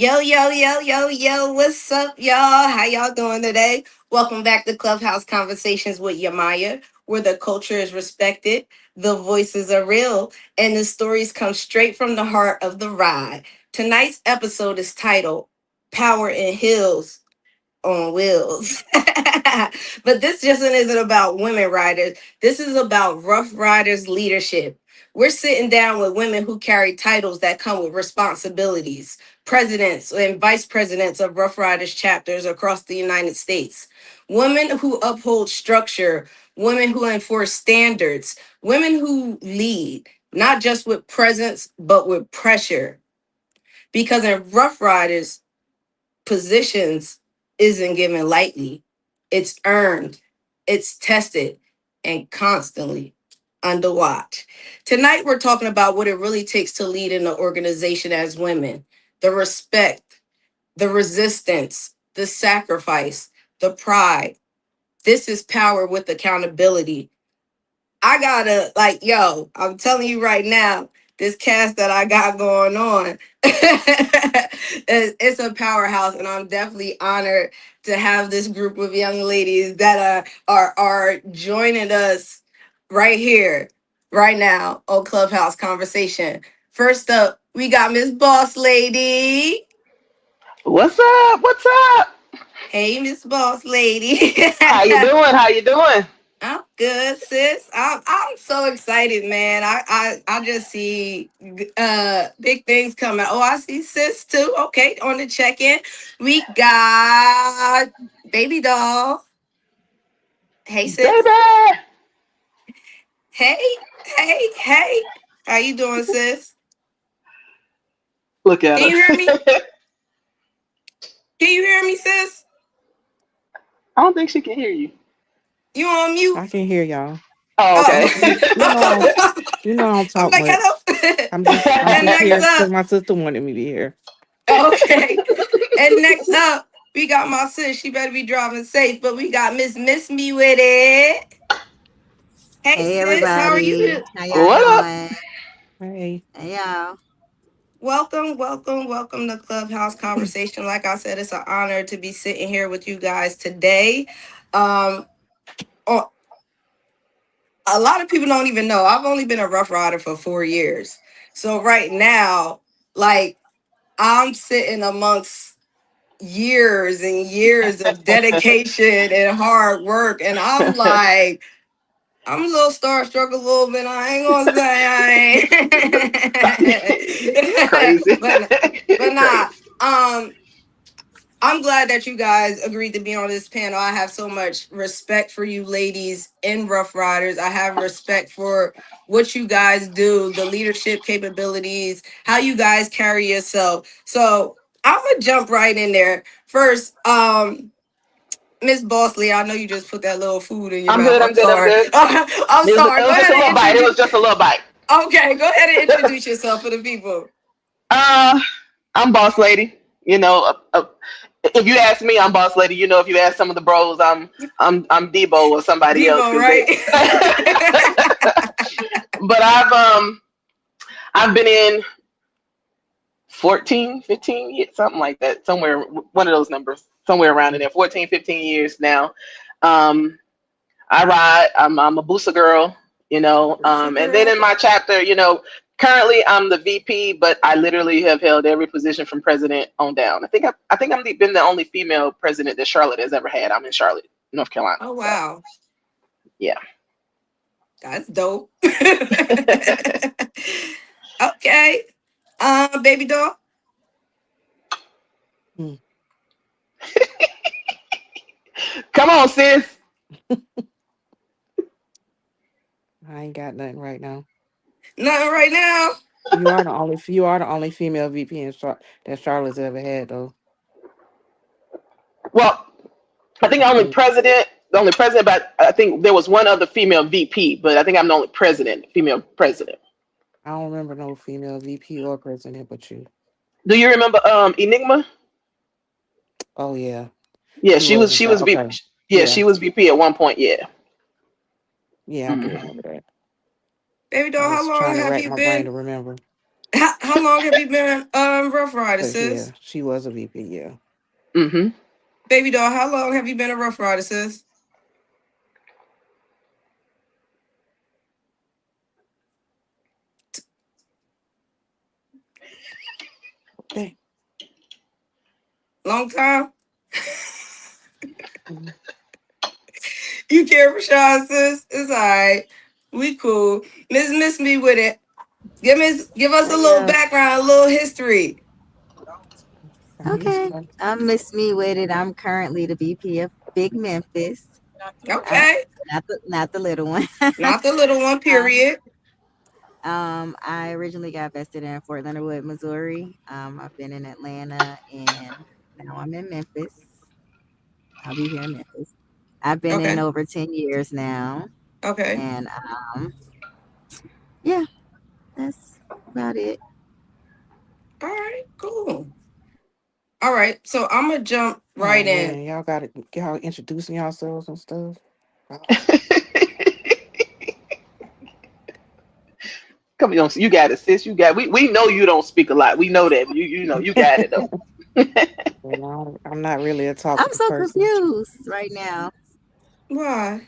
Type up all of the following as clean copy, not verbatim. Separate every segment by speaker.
Speaker 1: Yo, yo, yo, yo, yo, what's up, y'all? How y'all doing today? Welcome back to Clubhouse Conversations with Yemaya, where the culture is respected, the voices are real, and the stories come straight from the heart of the ride. Tonight's episode is titled Power in Hills on Wheels. But this just isn't about women riders. This is about Rough Riders leadership. We're sitting down with women who carry titles that come with responsibilities, presidents and vice presidents of Rough Riders chapters across the United States. Women who uphold structure, women who enforce standards, women who lead, not just with presence, but with pressure. Because in Rough Riders, positions isn't given lightly. It's earned, it's tested, and constantly under watch. Tonight, we're talking about what it really takes to lead in the organization as women, the respect, the resistance, the sacrifice, the pride. This is power with accountability. I gotta like, yo, I'm telling you right now, this cast that I got going on, it's a powerhouse, and I'm definitely honored to have this group of young ladies that are joining us right here, right now on Clubhouse Conversation. First up, we got Miss Boss Lady.
Speaker 2: What's up? What's up?
Speaker 1: Hey, Miss Boss Lady.
Speaker 2: How you doing? How you doing?
Speaker 1: I'm good, sis. I'm so excited, man. I just see big things coming. Oh, I see sis too. Okay, on the check-in. We got baby doll. Hey sis.
Speaker 2: Baby!
Speaker 1: Hey, hey, hey. How you doing, sis?
Speaker 2: Look at
Speaker 1: Can you hear
Speaker 2: her.
Speaker 1: me? Can you hear me, sis?
Speaker 2: I don't think she can hear you.
Speaker 1: You on mute?
Speaker 3: I can hear y'all.
Speaker 2: Oh,
Speaker 1: Oh.
Speaker 2: okay.
Speaker 3: You know, I don't, you know I don't
Speaker 1: I'm
Speaker 3: talk
Speaker 1: like,
Speaker 3: much.
Speaker 1: hello.
Speaker 3: I'm
Speaker 1: And
Speaker 3: just
Speaker 1: next
Speaker 3: here because
Speaker 1: up,
Speaker 3: my sister wanted me to be here.
Speaker 1: okay. And next up, we got my sis. She better be driving safe. But we got Miss Me with it. Hey
Speaker 4: Hey
Speaker 1: sis, how are
Speaker 4: everybody,
Speaker 1: you?
Speaker 4: how y'all
Speaker 2: What up?
Speaker 4: doing?
Speaker 3: Hey,
Speaker 4: Hey y'all.
Speaker 1: Welcome, welcome, welcome to Clubhouse Conversation. Like I said, it's an honor to be sitting here with you guys today. Um, oh, a lot of people don't even know I've only been a Rough Rider for 4 years. So right now, like I'm sitting amongst years and years of dedication and hard work, and I'm like, I'm a little starstruck a little bit. I ain't gonna say
Speaker 2: You
Speaker 1: I
Speaker 2: crazy.
Speaker 1: ain't, but
Speaker 2: You
Speaker 1: nah.
Speaker 2: crazy.
Speaker 1: I'm glad that you guys agreed to be on this panel. I have so much respect for you ladies in Rough Riders. I have respect for what you guys do, the leadership capabilities, how you guys carry yourself. So I'm gonna jump right in there. First, Miss Bossley, I know you just put that little food in your
Speaker 2: I'm
Speaker 1: mouth.
Speaker 2: good. I'm
Speaker 1: I'm
Speaker 2: good. I'm
Speaker 1: sorry.
Speaker 2: good.
Speaker 1: I'm
Speaker 2: It
Speaker 1: sorry. Go
Speaker 2: was just
Speaker 1: ahead
Speaker 2: a little
Speaker 1: and
Speaker 2: bite. It was
Speaker 1: introduce.
Speaker 2: just a little bite.
Speaker 1: Okay, go ahead and introduce yourself for the people.
Speaker 2: uh, I'm boss lady. You know, if you ask me, I'm boss lady. You know, if you ask some of the bros, I'm Debo or somebody else
Speaker 1: Debo,
Speaker 2: because they.
Speaker 1: right?
Speaker 2: But I've been in 14, 15 years, something like that, somewhere, one of those numbers, somewhere around in there, 14, 15 years now. Um, I ride, I'm a Boosa girl,
Speaker 1: Who's a
Speaker 2: and then
Speaker 1: girl?
Speaker 2: in my chapter, currently I'm the VP, but I literally have held every position from president on down. I think been the only female president that Charlotte has ever had. I'm in Charlotte, North Carolina.
Speaker 1: Oh
Speaker 2: So,
Speaker 1: wow,
Speaker 2: yeah.
Speaker 1: that's dope. Okay, baby doll.
Speaker 3: Hmm,
Speaker 2: Come on, sis.
Speaker 3: I ain't got nothing right now.
Speaker 1: Nothing right now.
Speaker 3: You are the only female VP that Charlotte's ever had though.
Speaker 2: Well, I think
Speaker 3: Mm,
Speaker 2: the only president, but I think there was one other female VP, but I think I'm the only female president.
Speaker 3: I don't remember no female VP or president but you.
Speaker 2: Do you remember Enigma?
Speaker 3: Oh yeah,
Speaker 2: Yeah,
Speaker 3: she was in
Speaker 2: she
Speaker 3: charge.
Speaker 2: was
Speaker 3: Okay,
Speaker 2: yeah,
Speaker 3: yeah,
Speaker 2: she was VP at one point, yeah.
Speaker 3: yeah, I do
Speaker 2: Mhm.
Speaker 3: remember that.
Speaker 1: Baby
Speaker 3: I
Speaker 1: doll, how
Speaker 3: was
Speaker 1: long
Speaker 3: trying to
Speaker 1: have
Speaker 3: rack
Speaker 1: you
Speaker 3: my brain
Speaker 1: been?
Speaker 3: to remember.
Speaker 1: How long have you been Rough Rider,
Speaker 3: But
Speaker 1: sis?
Speaker 3: yeah, she was a VP. Yeah.
Speaker 2: Mm-hmm.
Speaker 1: Baby doll, how long have you been a Rough Rider, sis?
Speaker 3: Dang.
Speaker 1: Long time?
Speaker 3: Mhm.
Speaker 1: You care for Sean, sis? It's alright. We cool. Miss me with it. Give us a little
Speaker 4: Yeah.
Speaker 1: background, a little history.
Speaker 3: I miss
Speaker 4: Okay.
Speaker 3: her.
Speaker 4: Miss Me With It. I'm currently the VP of Big Memphis. Uh,
Speaker 1: Okay.
Speaker 4: not the little one.
Speaker 1: Not the little one,
Speaker 4: um,
Speaker 1: period.
Speaker 4: I originally got vested in Fort Leonard Wood, Missouri. I've been in Atlanta and now I'm in Memphis. I'll be here in Memphis. I've been in
Speaker 1: Okay.
Speaker 4: over 10 years now.
Speaker 1: Okay.
Speaker 4: And yeah, that's about it.
Speaker 1: All right, cool. All right, so I'm gonna jump
Speaker 3: Oh
Speaker 1: right in.
Speaker 3: man, y'all introducing yourselves and stuff. Oh,
Speaker 2: Come on, you got it, sis. You got. We know you don't speak a lot. We know that. You know you got it though.
Speaker 3: well, I'm not really a
Speaker 4: I'm
Speaker 3: talkative
Speaker 4: so
Speaker 3: person.
Speaker 4: confused right now.
Speaker 1: Why?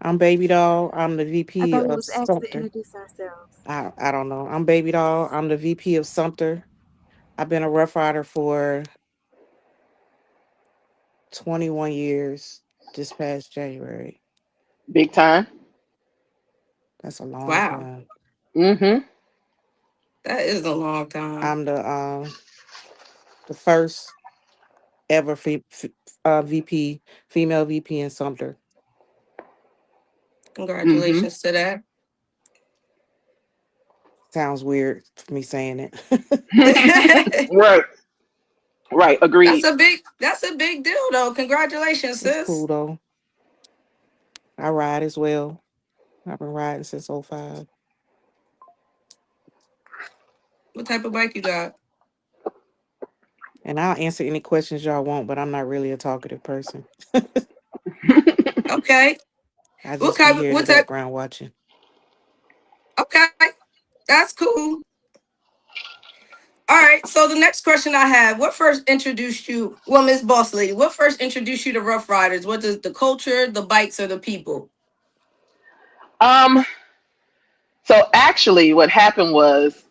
Speaker 3: I'm Baby Doll. I'm the
Speaker 4: I
Speaker 3: VP
Speaker 4: thought we
Speaker 3: of
Speaker 4: was asked to
Speaker 3: Sumter.
Speaker 4: introduce ourselves.
Speaker 3: I don't know. I'm Baby Doll. I'm the VP of Sumter. I've been a Rough Rider for 21 years this past January.
Speaker 2: Big time.
Speaker 3: That's a long
Speaker 1: Wow,
Speaker 3: time.
Speaker 2: Mm-hmm.
Speaker 1: that is a long time.
Speaker 3: I'm the first ever VP, female VP in Sumter.
Speaker 2: Mm-hmm.
Speaker 1: Congratulations to that.
Speaker 3: Sounds weird for me saying it.
Speaker 2: Right. Right. Agreed.
Speaker 1: that's a big deal though. Congratulations,
Speaker 3: It's cool
Speaker 1: sis.
Speaker 3: though. I ride as well. I've been riding since '05.
Speaker 1: What type of bike you got?
Speaker 3: And I'll answer any questions y'all want, but I'm not really a talkative person.
Speaker 1: Okay.
Speaker 3: I just be here in the
Speaker 1: What type?
Speaker 3: background watching.
Speaker 1: Okay, that's cool. All right. So the next question I have: what first introduced you? Well, Miss Boss Lady, what first introduced you to Rough Riders? What does the culture, the bikes, or the people?
Speaker 2: um. So actually, what happened was,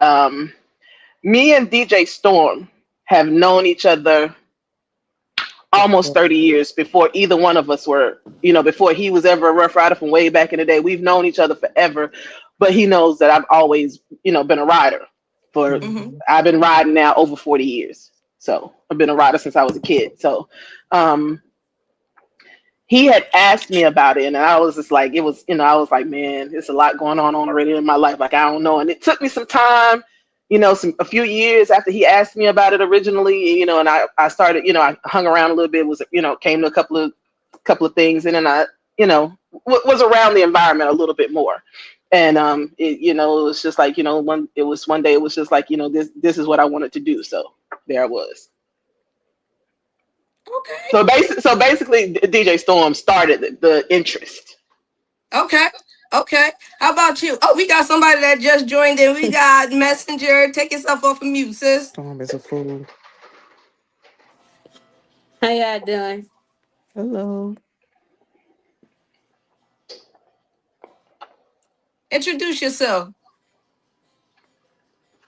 Speaker 2: me and DJ Storm have known each other almost
Speaker 3: Before.
Speaker 2: 30 years before either one of us were, before he was ever a Rough Rider from way back in the day. We've known each other forever, but he knows that I've always, been a rider for,
Speaker 1: Mm-hmm.
Speaker 3: Mhm.
Speaker 2: I've been riding now over 40 years. So I've been a rider since I was a kid. So, um, he had asked me about it, and I was just like, it was, I was like, man, there's a lot going on already in my life. Like, I don't know. And it took me some time, a few years after he asked me about it originally, and I started, I hung around a little bit, was, came to a couple of things, and then I, was around the environment a little bit more. And it was just like, one day it was just like, this is what I wanted to do. So there I was.
Speaker 1: Okay.
Speaker 2: So basically, DJ Storm started the interest.
Speaker 1: Okay. Okay. How about you? Oh, we got somebody that just joined in. We got Messenger. Take yourself off of mute, sis.
Speaker 3: Storm is a fool.
Speaker 5: How y'all doing?
Speaker 3: Hello.
Speaker 1: Introduce yourself.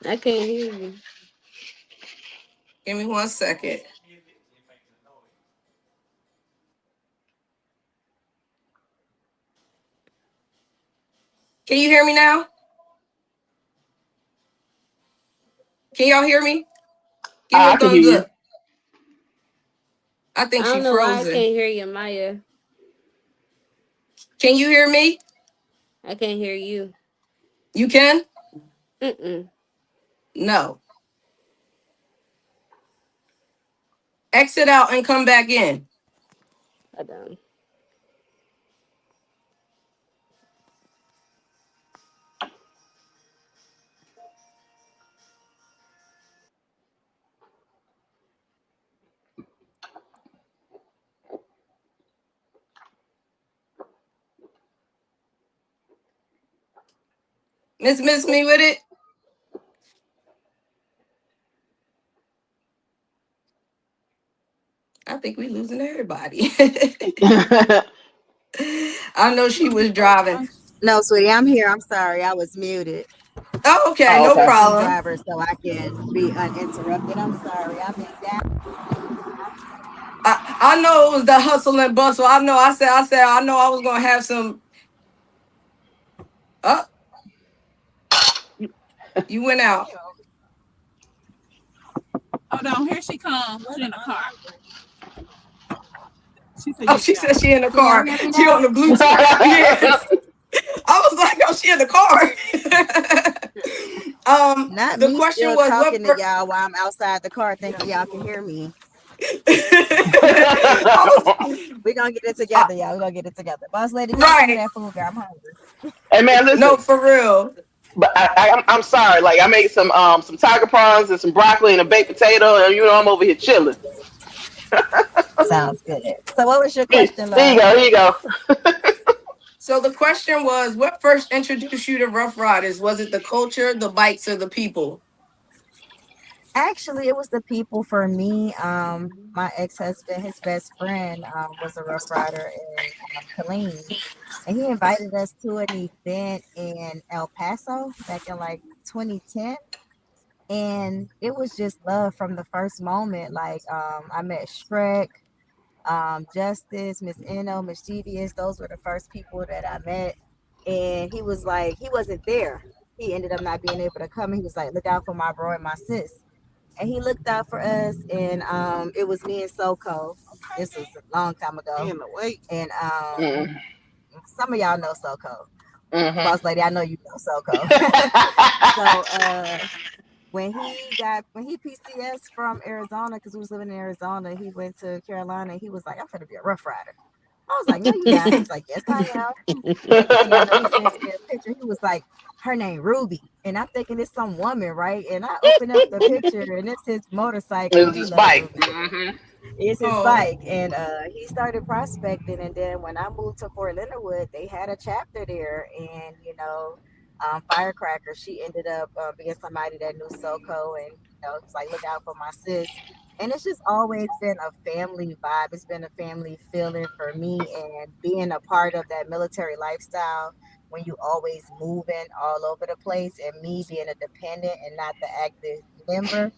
Speaker 5: I can't hear you.
Speaker 1: Give me 1 second. Can you hear me now? Can y'all hear me? Give me a
Speaker 2: I can hear
Speaker 1: thumbs
Speaker 2: you.
Speaker 1: up. I
Speaker 5: I
Speaker 1: think she
Speaker 5: don't know why I
Speaker 1: frozen.
Speaker 5: can't hear Yemaya.
Speaker 1: Can you hear me?
Speaker 5: I can't hear you.
Speaker 1: You can?
Speaker 5: Mm-mm.
Speaker 1: No. Exit out and come back in.
Speaker 5: I don't.
Speaker 1: Miss me with it? I think we losing everybody. I know she was driving.
Speaker 4: No, sweetie, I'm here. I'm sorry, I was muted.
Speaker 1: Oh, okay,
Speaker 2: Oh,
Speaker 1: no
Speaker 2: okay.
Speaker 4: Attention
Speaker 1: problem.
Speaker 4: driver, so I can be uninterrupted. I'm sorry. I've been down.
Speaker 1: I know it was the hustle and bustle. I know. I know I was gonna have some. Oh, you went out.
Speaker 6: Hold on, here she comes. She in the car. She said
Speaker 1: Oh,
Speaker 6: you
Speaker 1: she
Speaker 6: get
Speaker 1: said
Speaker 6: out.
Speaker 1: she in the
Speaker 4: Can y'all
Speaker 1: car.
Speaker 4: hear me
Speaker 1: She on
Speaker 4: now?
Speaker 1: the Bluetooth. Yes. I was like, oh, she in the car.
Speaker 4: Not
Speaker 1: The
Speaker 4: me
Speaker 1: question
Speaker 4: still
Speaker 1: was what
Speaker 4: talking to y'all while I'm outside the car thinking y'all can hear me.
Speaker 1: I was
Speaker 4: We're gonna get it
Speaker 1: I,
Speaker 4: together, y'all. We're gonna get it together. Boss lady, go send me
Speaker 1: right.
Speaker 4: that food, girl. I'm hungry.
Speaker 2: Hey man,
Speaker 1: No,
Speaker 2: listen.
Speaker 1: for real.
Speaker 2: But I'm sorry. Like I made some tiger prawns and some broccoli and a baked potato, and I'm over here chilling.
Speaker 4: Sounds good. So what was your
Speaker 2: Here,
Speaker 4: question,
Speaker 2: there you
Speaker 4: love?
Speaker 2: go. Here you go.
Speaker 1: So the question was, what first introduced you to Rough Riders? Was it the culture, the bikes, or the people?
Speaker 4: Actually, it was the people for me. My ex-husband, his best friend, was a Rough Rider in Killeen, and he invited us to an event in El Paso back in like 2010. And it was just love from the first moment. Like, I met Shrek, Justice, Miss Eno, Mischievous. Those were the first people that I met. And he was like, he wasn't there. He ended up not being able to come. He was like, look out for my bro and my sis. And he looked out for us. And it was me and Soko. This was a long time ago. And
Speaker 2: Mm,
Speaker 4: some of y'all know Soko.
Speaker 2: mm-hmm.
Speaker 4: Boss lady, I know you know Soko. So when he PCS from Arizona, because we was living in Arizona, he went to Carolina. He was like, I'm gonna be a Rough Rider. I was like, no, you not. He was like, yes, I am. Next thing I know, he sends me a picture. He was like, her name Ruby, and I'm thinking it's some woman, right? And I open up the picture, and it's his
Speaker 2: It
Speaker 4: motorcycle.
Speaker 2: was
Speaker 4: He
Speaker 2: his
Speaker 4: loved
Speaker 2: bike.
Speaker 4: Ruby.
Speaker 2: Hmm.
Speaker 4: It's his
Speaker 1: Oh,
Speaker 4: bike, and he started prospecting. And then when I moved to Fort Leonard Wood, they had a chapter there, and Firecracker, she ended up being somebody that knew Soko, and it's like look out for my sis. And it's just always been a family vibe. It's been a family feeling for me, and being a part of that military lifestyle when you always moving all over the place, and me being a dependent and not the active member,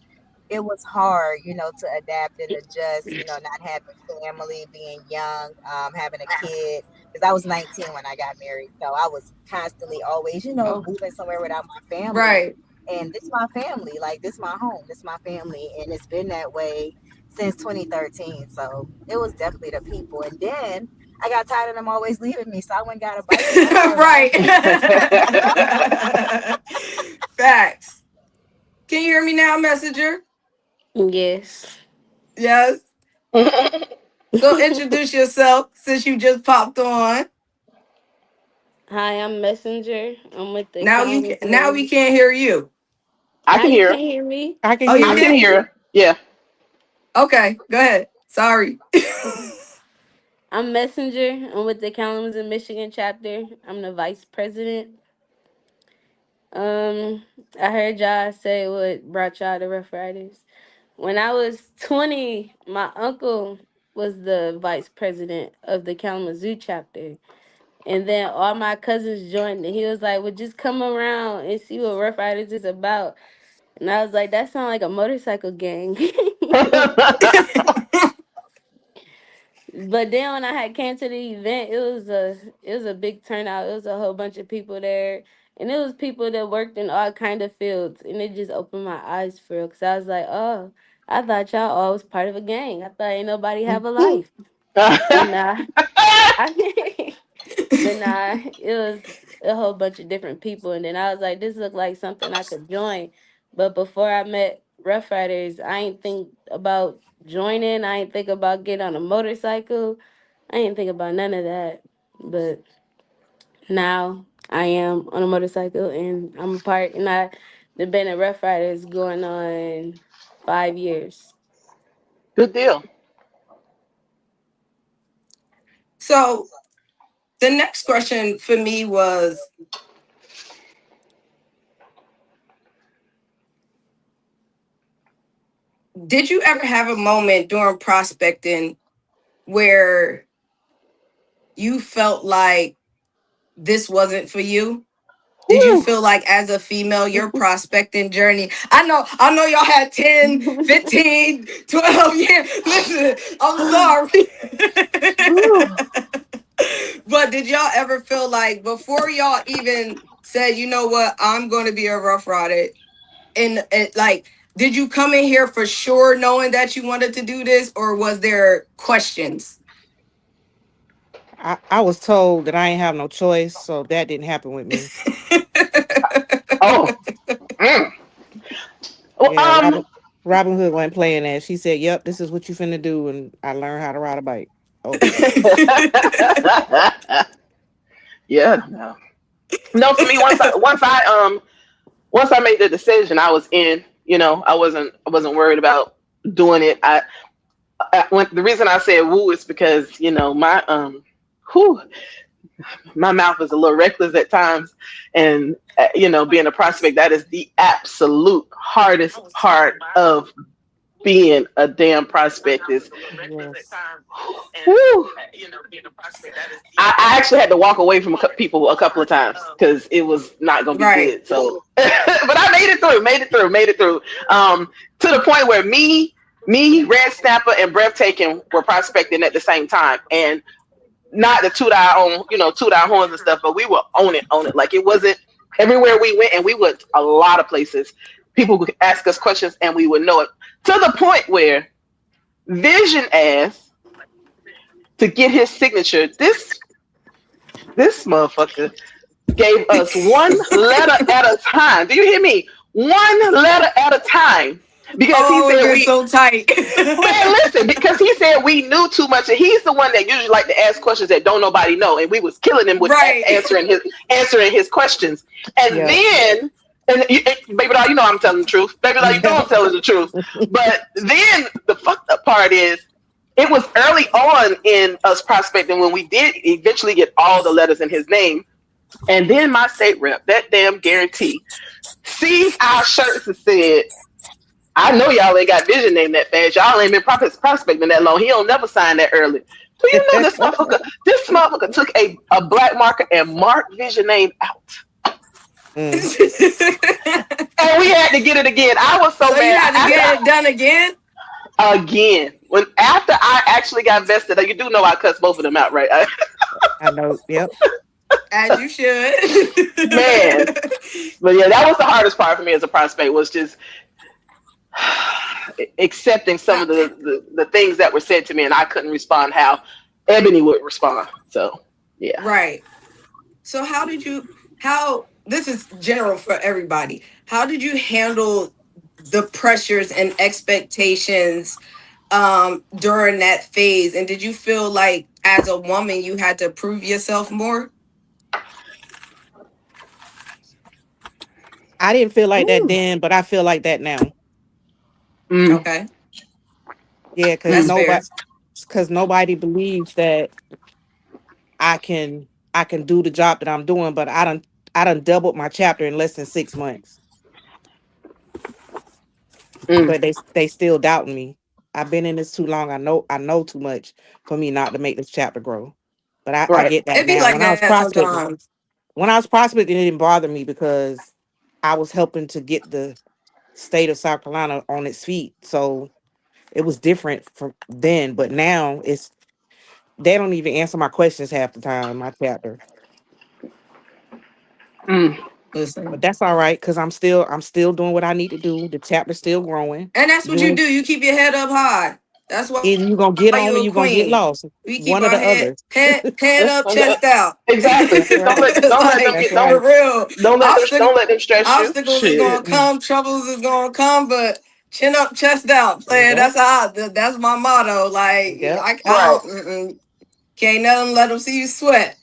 Speaker 4: it was hard, to adapt and adjust, not having family, being young, having a kid, because I was 19 when I got married. So I was constantly always,
Speaker 1: oh,
Speaker 4: moving somewhere without my family.
Speaker 1: right.
Speaker 4: And this is my family, like this is my home, this is my family. And it's been that way since 2013. So it was definitely the people. And then I got tired of them always leaving me. So I went and got a bike and I started
Speaker 1: Right.
Speaker 4: riding.
Speaker 1: Facts. Can you hear me now, Messenger?
Speaker 5: Yes.
Speaker 1: Yes. So introduce yourself since you just popped on.
Speaker 5: Hi, I'm Messenger. I'm with the
Speaker 1: Now you can, now we
Speaker 5: Kalamazoo.
Speaker 1: can't hear you.
Speaker 2: I
Speaker 5: Now
Speaker 2: can
Speaker 5: you
Speaker 2: hear.
Speaker 5: can hear me.
Speaker 3: I can
Speaker 1: Oh,
Speaker 3: hear
Speaker 1: you
Speaker 2: I
Speaker 3: you.
Speaker 2: can
Speaker 1: can?
Speaker 2: hear. Yeah.
Speaker 1: Okay, go ahead. Sorry.
Speaker 5: I'm Messenger. I'm with the Kalamazoo, Michigan chapter. I'm the vice president. I heard y'all say what brought y'all to Rough Riders. When I was 20, my uncle was the vice president of the Kalamazoo chapter. And then all my cousins joined, and he was like, well, just come around and see what Rough Riders is about. And I was like, that sounds like a motorcycle gang. But then when I had came to the event, it was a big turnout. It was a whole bunch of people there, and it was people that worked in all kind of fields, and it just opened my eyes for real. Cause I was like, oh, I thought y'all all was part of a gang. I thought ain't nobody have a life. But nah, I but nah, it was a whole bunch of different people, and then I was like, this looked like something I could join. But before I met Rough Riders, I ain't think about joining. I ain't think about getting on a motorcycle. I ain't think about none of that. But now I am on a motorcycle, and I'm a part. And the been at Rough Riders going on 5 years.
Speaker 2: Good deal.
Speaker 1: So the next question for me was, did you ever have a moment during prospecting where you felt like this wasn't for you? Did you
Speaker 2: Whew.
Speaker 1: feel like as a female your prospecting journey? I know y'all had 10, 15, 12 years. Listen, I'm sorry.
Speaker 2: Whew.
Speaker 1: But did y'all ever feel like before y'all even said, you know what, I'm going to be a Rough Rider, and like, did you come in here for sure knowing that you wanted to do this, or was there questions?
Speaker 3: I was told that I ain't have no choice, so that didn't happen with me.
Speaker 2: Oh. Mm. Well,
Speaker 3: Yeah, Robin Hood wasn't playing that. She said, "Yep, this is what you finna do," and I learned how to ride a bike. Okay.
Speaker 2: yeah. No. No, for me, once I made the decision, I was in. You know, I wasn't worried about doing it. When the reason I said woo is because whew, my mouth is a little reckless at times, and being a prospect, that is the absolute hardest part of being a damn prospect is.
Speaker 3: Yes.
Speaker 2: Whew, I actually had to walk away from people a couple of times because it was not going to be
Speaker 1: Right.
Speaker 2: good. So, but I made it through. To the point where Red Snapper, and Breathtaking were prospecting at the same time, and not to toot our horns and stuff, but we were on it. Like it wasn't everywhere we went, and we went a lot of places. People would ask us questions, and we would know it to the point where Vision asked to get his signature. This motherfucker gave us one letter at a time. Do you hear me? One letter at a time. Because he
Speaker 1: Oh, it
Speaker 2: said
Speaker 1: gets so tight.
Speaker 2: man, listen, because he said we knew too much, and he's the one that usually like to ask questions that don't nobody know, and we was killing him with
Speaker 1: Right.
Speaker 2: answering his questions, and
Speaker 3: Yep.
Speaker 2: then. Baby doll, you know I'm telling the truth. Baby doll, you know I'm telling the truth. But then the fucked up part is, it was early on in us prospecting when we did eventually get all the letters in his name. And then my state rep, that damn guarantee, sees our shirts and said, I know y'all ain't got Vision name that fast. Y'all ain't been prospecting that long. He don't never sign that early. Do you know this motherfucker? This motherfucker took a black marker and marked Vision name out.
Speaker 3: Mm.
Speaker 2: And we had to get it again. I was so
Speaker 1: So you
Speaker 2: mad.
Speaker 1: had to get it done again?
Speaker 2: Again. After I actually got vested, you do know I cussed both of them out, right?
Speaker 3: I know. Yep.
Speaker 1: As you should.
Speaker 2: Man. But yeah, that was the hardest part for me as a prospect, was just accepting some of the things that were said to me, and I couldn't respond how Ebony would respond. So yeah.
Speaker 1: Right. So how this is general for everybody. How did you handle the pressures and expectations during that phase? And did you feel like as a woman you had to prove yourself more?
Speaker 3: I didn't feel like that
Speaker 2: Ooh.
Speaker 3: then, but I feel like that now.
Speaker 2: Mm,
Speaker 1: Okay.
Speaker 3: Yeah,
Speaker 1: That's
Speaker 2: mm,
Speaker 1: fair.
Speaker 3: because nobody believes that I can do the job that I'm doing, but I done doubled my chapter in less than 6 months.
Speaker 2: mm.
Speaker 3: But they still doubting me. I've been in this too long. I know too much for me not to make this chapter grow. But I
Speaker 2: Right.
Speaker 3: get that
Speaker 1: It be
Speaker 3: now.
Speaker 1: like that sometimes.
Speaker 3: When I was prospecting, it didn't bother me because I was helping to get the state of South Carolina on its feet. So it was different from then. But now they don't even answer my questions half the time in my chapter.
Speaker 2: Mm,
Speaker 3: But
Speaker 1: Listen.
Speaker 3: that's all right because I'm still doing what I need to do. The chapter's still growing.
Speaker 1: And that's what
Speaker 3: You
Speaker 1: you
Speaker 3: ain't
Speaker 1: do. You keep your head up high. That's why
Speaker 3: either you gonna
Speaker 1: you're
Speaker 3: get
Speaker 1: a
Speaker 3: on or you gonna
Speaker 1: queen.
Speaker 3: get lost.
Speaker 1: We keep
Speaker 3: One
Speaker 1: our
Speaker 3: or the other.
Speaker 1: head up,
Speaker 2: and,
Speaker 1: chest out.
Speaker 2: exactly.
Speaker 3: That's
Speaker 2: Just
Speaker 3: right.
Speaker 2: don't let them
Speaker 1: Like
Speaker 3: That's
Speaker 2: get
Speaker 1: for
Speaker 3: right.
Speaker 1: real. Obstacle,
Speaker 2: don't let them stress you.
Speaker 1: obstacles is
Speaker 2: Shit.
Speaker 1: gonna
Speaker 3: Mm,
Speaker 1: come, troubles is gonna come, but chin up, chest out,
Speaker 3: there you
Speaker 1: player.
Speaker 3: go.
Speaker 1: That's my motto. Like
Speaker 3: Yep.
Speaker 1: I
Speaker 2: Right.
Speaker 1: don't can't let them see you sweat.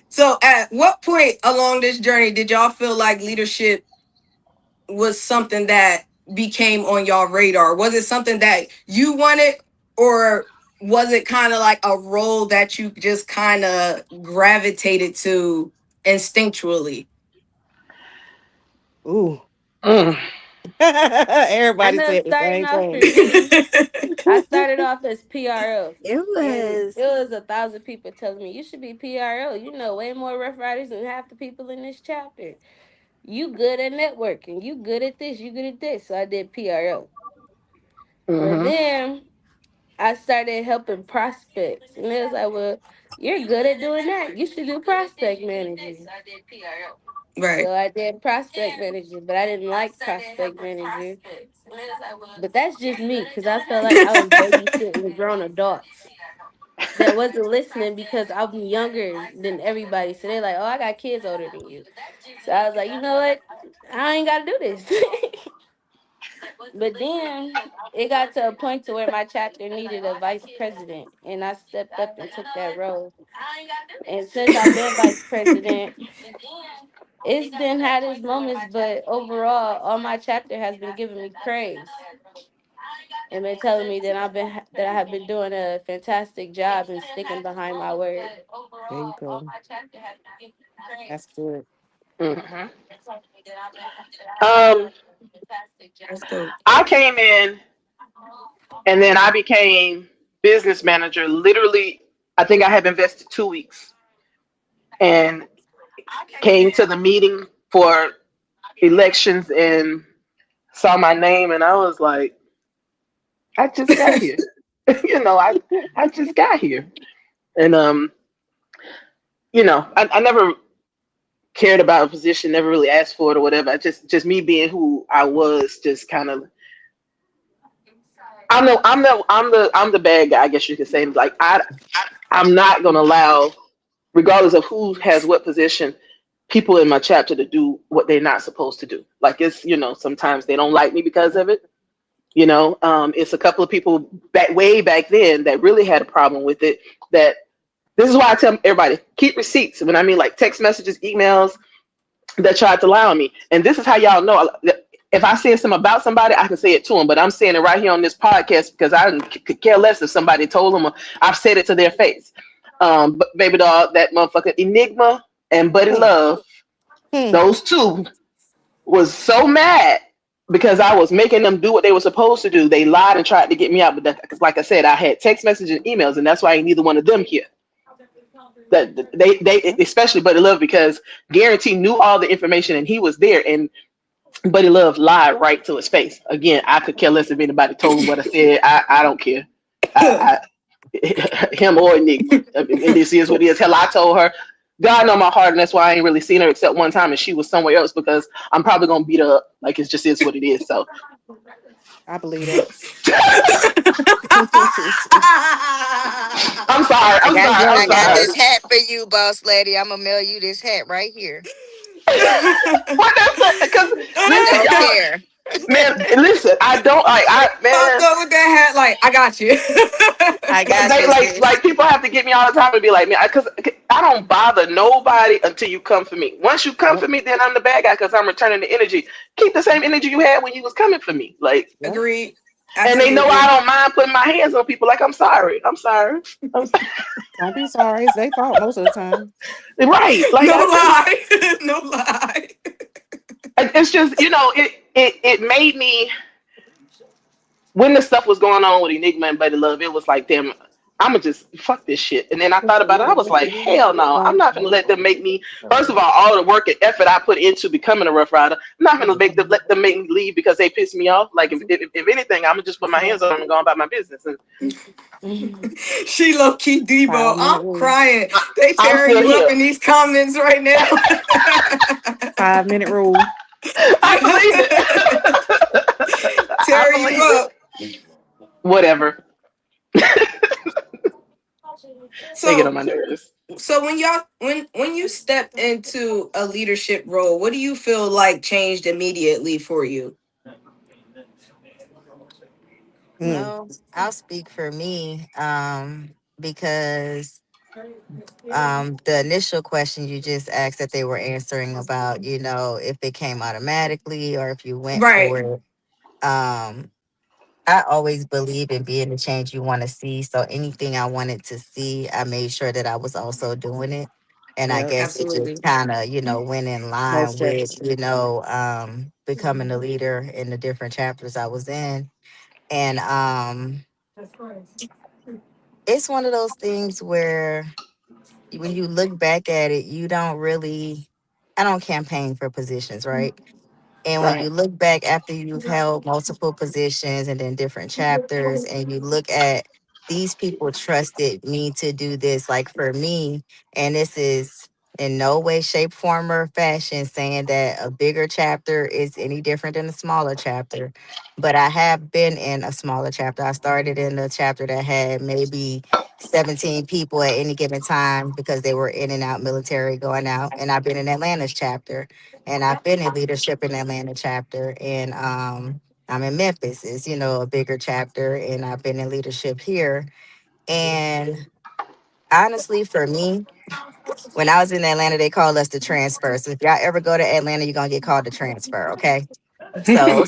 Speaker 1: So, at what point along this journey did y'all feel like leadership was something that became on y'all radar? Was it something that you wanted, or was it kind of like a role that you just kind of gravitated to instinctually?
Speaker 3: Ooh.
Speaker 2: Mm.
Speaker 5: I
Speaker 3: Everybody
Speaker 5: know
Speaker 3: said the
Speaker 5: starting
Speaker 3: same
Speaker 5: off for
Speaker 3: thing.
Speaker 5: me, I started off as PRO.
Speaker 4: It
Speaker 5: And
Speaker 4: was.
Speaker 5: it was 1,000 people telling me you should be PRO. You know way more Rough Riders than half the people in this chapter. You good at networking. You good at this. You good at this. So I did PRO. But
Speaker 2: Mm-hmm.
Speaker 5: then I started helping prospects. And it was like, well, you're good at doing that. You should do prospect managing.
Speaker 1: Right.
Speaker 5: So I did prospect manager, but I didn't like prospect manager. But that's just me because I felt like I was babysitting grown adults that wasn't listening because I'm younger than everybody. So they're like, oh, I got kids older than you. So I was like, you know what? I ain't got to do this. But then it got to a point to where my chapter needed a vice president, and I stepped up and took that role. And since I've been vice president, it's been had its moments, but overall, all my chapter has been giving me praise and been telling me that that I have been doing a fantastic job and sticking behind my word.
Speaker 3: There you go. That's good.
Speaker 2: Mm-hmm. Um,
Speaker 1: That's dope.
Speaker 2: I came in and then I became business manager. Literally, I think I had invested 2 weeks and came to the meeting for elections and saw my name, and I was like, I just got here. I just got here, and I never cared about a position, never really asked for it or whatever. I just me being who I was, just kind of. I'm the bad guy, I guess you could say. Like I'm not gonna allow, regardless of who has what position, people in my chapter to do what they're not supposed to do. Like sometimes they don't like me because of it. It's a couple of people way back then that really had a problem with it. That this is why I tell everybody keep receipts. When I mean like text messages, emails that tried to lie on me, and this is how y'all know. If I say something about somebody, I can say it to them, but I'm saying it right here on this podcast because I could care less if somebody told them or I've said it to their face. But baby doll, that motherfucker Enigma and Buddy
Speaker 3: Hmm.
Speaker 2: Love,
Speaker 3: Hmm.
Speaker 2: those two was so mad because I was making them do what they were supposed to do. They lied and tried to get me out, but because, like I said, I had text messages and emails, and that's why ain't neither one of them here. That they especially Buddy Love because Guarantee knew all the information and he was there, and Buddy Love lied right to his face. Again, I could care less if anybody told him what I said. I don't care. I him or Enigma. I mean, and this is what it is. Hell, I told her, God know my heart, and that's why I ain't really seen her except one time, and she was somewhere else because I'm probably gonna beat her up. Like it just is what it is. So
Speaker 3: I believe that.
Speaker 2: I'm sorry.
Speaker 7: I
Speaker 2: I'm
Speaker 7: got
Speaker 2: sorry. I'm
Speaker 7: I got
Speaker 2: sorry.
Speaker 7: this hat for you, boss lady. I'm gonna mail you this hat right here.
Speaker 2: What that's that? Because listen,
Speaker 7: Don't
Speaker 2: y'all,
Speaker 7: care.
Speaker 2: man, listen. I don't like. I
Speaker 1: Popped
Speaker 2: man.
Speaker 1: up with that hat, like, I got you.
Speaker 7: I
Speaker 2: Like
Speaker 7: got
Speaker 2: they
Speaker 7: you, sis.
Speaker 2: like people have to get me all the time and be like, man, because I don't bother nobody until you come for me. Once you come
Speaker 3: Yep.
Speaker 2: for me, then I'm the bad guy because I'm returning the energy. Keep the same energy you had when you was coming for me, like,
Speaker 3: Yep.
Speaker 1: Agreed.
Speaker 2: and they know I
Speaker 1: Absolutely.
Speaker 2: don't mind putting my hands on people. Like I'm sorry, I'm sorry, I'm sorry.
Speaker 3: Don't be sorry. It's their fault most of the time.
Speaker 2: Right. Like
Speaker 1: No lie. No lie.
Speaker 2: it's just it made me when the stuff was going on with Enigma and Buddy Love, it was like, damn, I'ma just fuck this shit. And then I thought about it, I was like, hell no, I'm not gonna let them make me. First of all the work and effort I put into becoming a Rough Rider, I'm not gonna let them make me leave because they piss me off. Like if anything, I'm gonna just put my hands on them and go about my business. And
Speaker 1: She low key Debo.
Speaker 3: 5 minute
Speaker 1: I'm
Speaker 3: rule.
Speaker 1: crying.
Speaker 2: I,
Speaker 1: They
Speaker 2: I'm
Speaker 1: tearing
Speaker 2: still
Speaker 1: you up
Speaker 2: here.
Speaker 1: in these comments right now.
Speaker 3: 5 minute rule.
Speaker 2: I believe it. I
Speaker 1: Tearing you
Speaker 2: believe it.
Speaker 1: up.
Speaker 2: Whatever. They get on
Speaker 1: So
Speaker 2: my nerves.
Speaker 1: so when you step into a leadership role, what do you feel like changed immediately for you?
Speaker 3: Mm.
Speaker 4: Well, I'll speak for me, because the initial question you just asked that they were answering about, if it came automatically or if you went for
Speaker 1: Right.
Speaker 4: it. Um, I always believe in being the change you want to see. So anything I wanted to see, I made sure that I was also doing it. And I
Speaker 3: Yep.
Speaker 4: guess it just
Speaker 1: Absolutely.
Speaker 4: kind of, went in line
Speaker 3: Most
Speaker 4: with,
Speaker 3: definitely.
Speaker 4: becoming the leader in the different chapters I was in. And it's one of those things where when you look back at it, you don't really, I don't campaign for positions, right? And when
Speaker 2: Right.
Speaker 4: you look back after you've held multiple positions and then different chapters, and you look at these people trusted me to do this, like for me, and this is in no way, shape, form, or fashion saying that a bigger chapter is any different than a smaller chapter. But I have been in a smaller chapter. I started in a chapter that had maybe 17 people at any given time because they were in and out military going out. And I've been in Atlanta's chapter, and I've been in leadership in Atlanta chapter, and I'm in Memphis. Is a bigger chapter, and I've been in leadership here. And honestly, for me, when I was in Atlanta, they called us the transfer. So if y'all ever go to Atlanta, you're gonna get called the transfer. Okay, so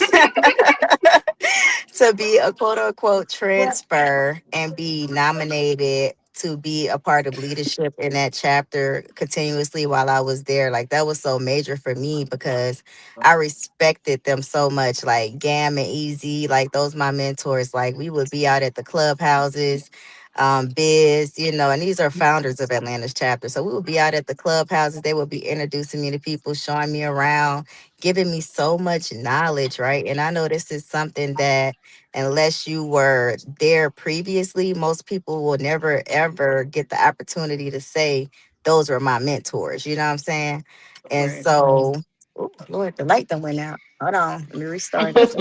Speaker 4: to be a quote unquote transfer and be nominated to be a part of leadership in that chapter continuously while I was there, like that was so major for me because I respected them so much. Like Gam and Easy, like those my mentors. Like we would be out at the clubhouses, Biz, and these are founders of Atlanta's chapter. So we would be out at the clubhouses. They would be introducing me to people, showing me around, giving me so much knowledge, right? And I know this is something that unless you were there previously, most people will never ever get the opportunity to say those were my mentors. You know what I'm saying? And
Speaker 1: Right.
Speaker 4: so, oh Lord, the light done went out. Hold on, let me restart it.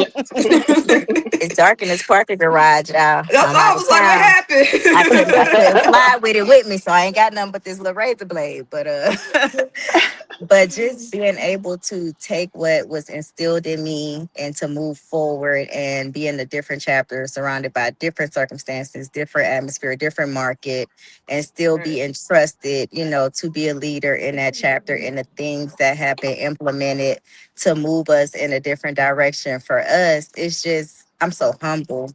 Speaker 4: It's dark in this parking garage, y'all.
Speaker 1: That's
Speaker 4: I'm
Speaker 1: all. I
Speaker 4: out of
Speaker 1: was like, what
Speaker 4: town. I couldn't
Speaker 1: happened?
Speaker 4: fly with it with me, so I ain't got nothing but this little razor blade. But but just being able to take what was instilled in me and to move forward and be in a different chapter surrounded by different circumstances, different atmosphere, different market, and still
Speaker 1: Right.
Speaker 4: be entrusted, to be a leader in that chapter and the things that have been implemented to move us in a different direction for us. It's just, I'm so humble.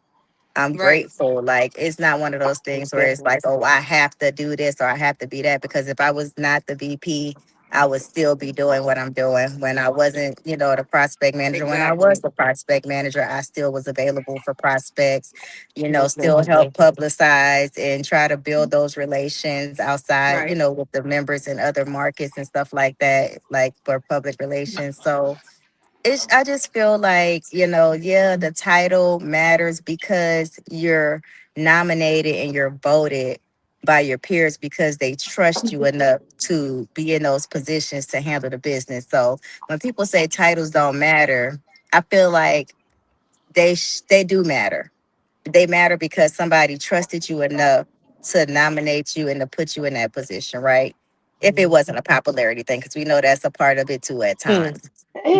Speaker 4: I'm
Speaker 1: Right.
Speaker 4: grateful. Like it's not one of those
Speaker 3: Most
Speaker 4: things where it's
Speaker 3: definitely.
Speaker 4: like, oh, I have to do this or I have to be that. Because if I was not the VP, I would still be doing what I'm doing. When I wasn't, the prospect manager, when I was
Speaker 1: Exactly.
Speaker 4: the prospect manager, I still was available for prospects,
Speaker 3: Most
Speaker 4: still
Speaker 3: definitely.
Speaker 4: help publicize and try to build those relations outside,
Speaker 1: Right.
Speaker 4: with the members in other markets and stuff like that, like for public relations. So I just feel like, yeah, the title matters because you're nominated and you're voted by your peers because they trust you enough to be in those positions to handle the business. So when people say titles don't matter, I feel like they do matter. They matter because somebody trusted you enough to nominate you and to put you in that position, right? If it
Speaker 3: Mhm.
Speaker 4: wasn't a popularity thing, because we know that's a part of it too at
Speaker 3: Hmm.
Speaker 4: times.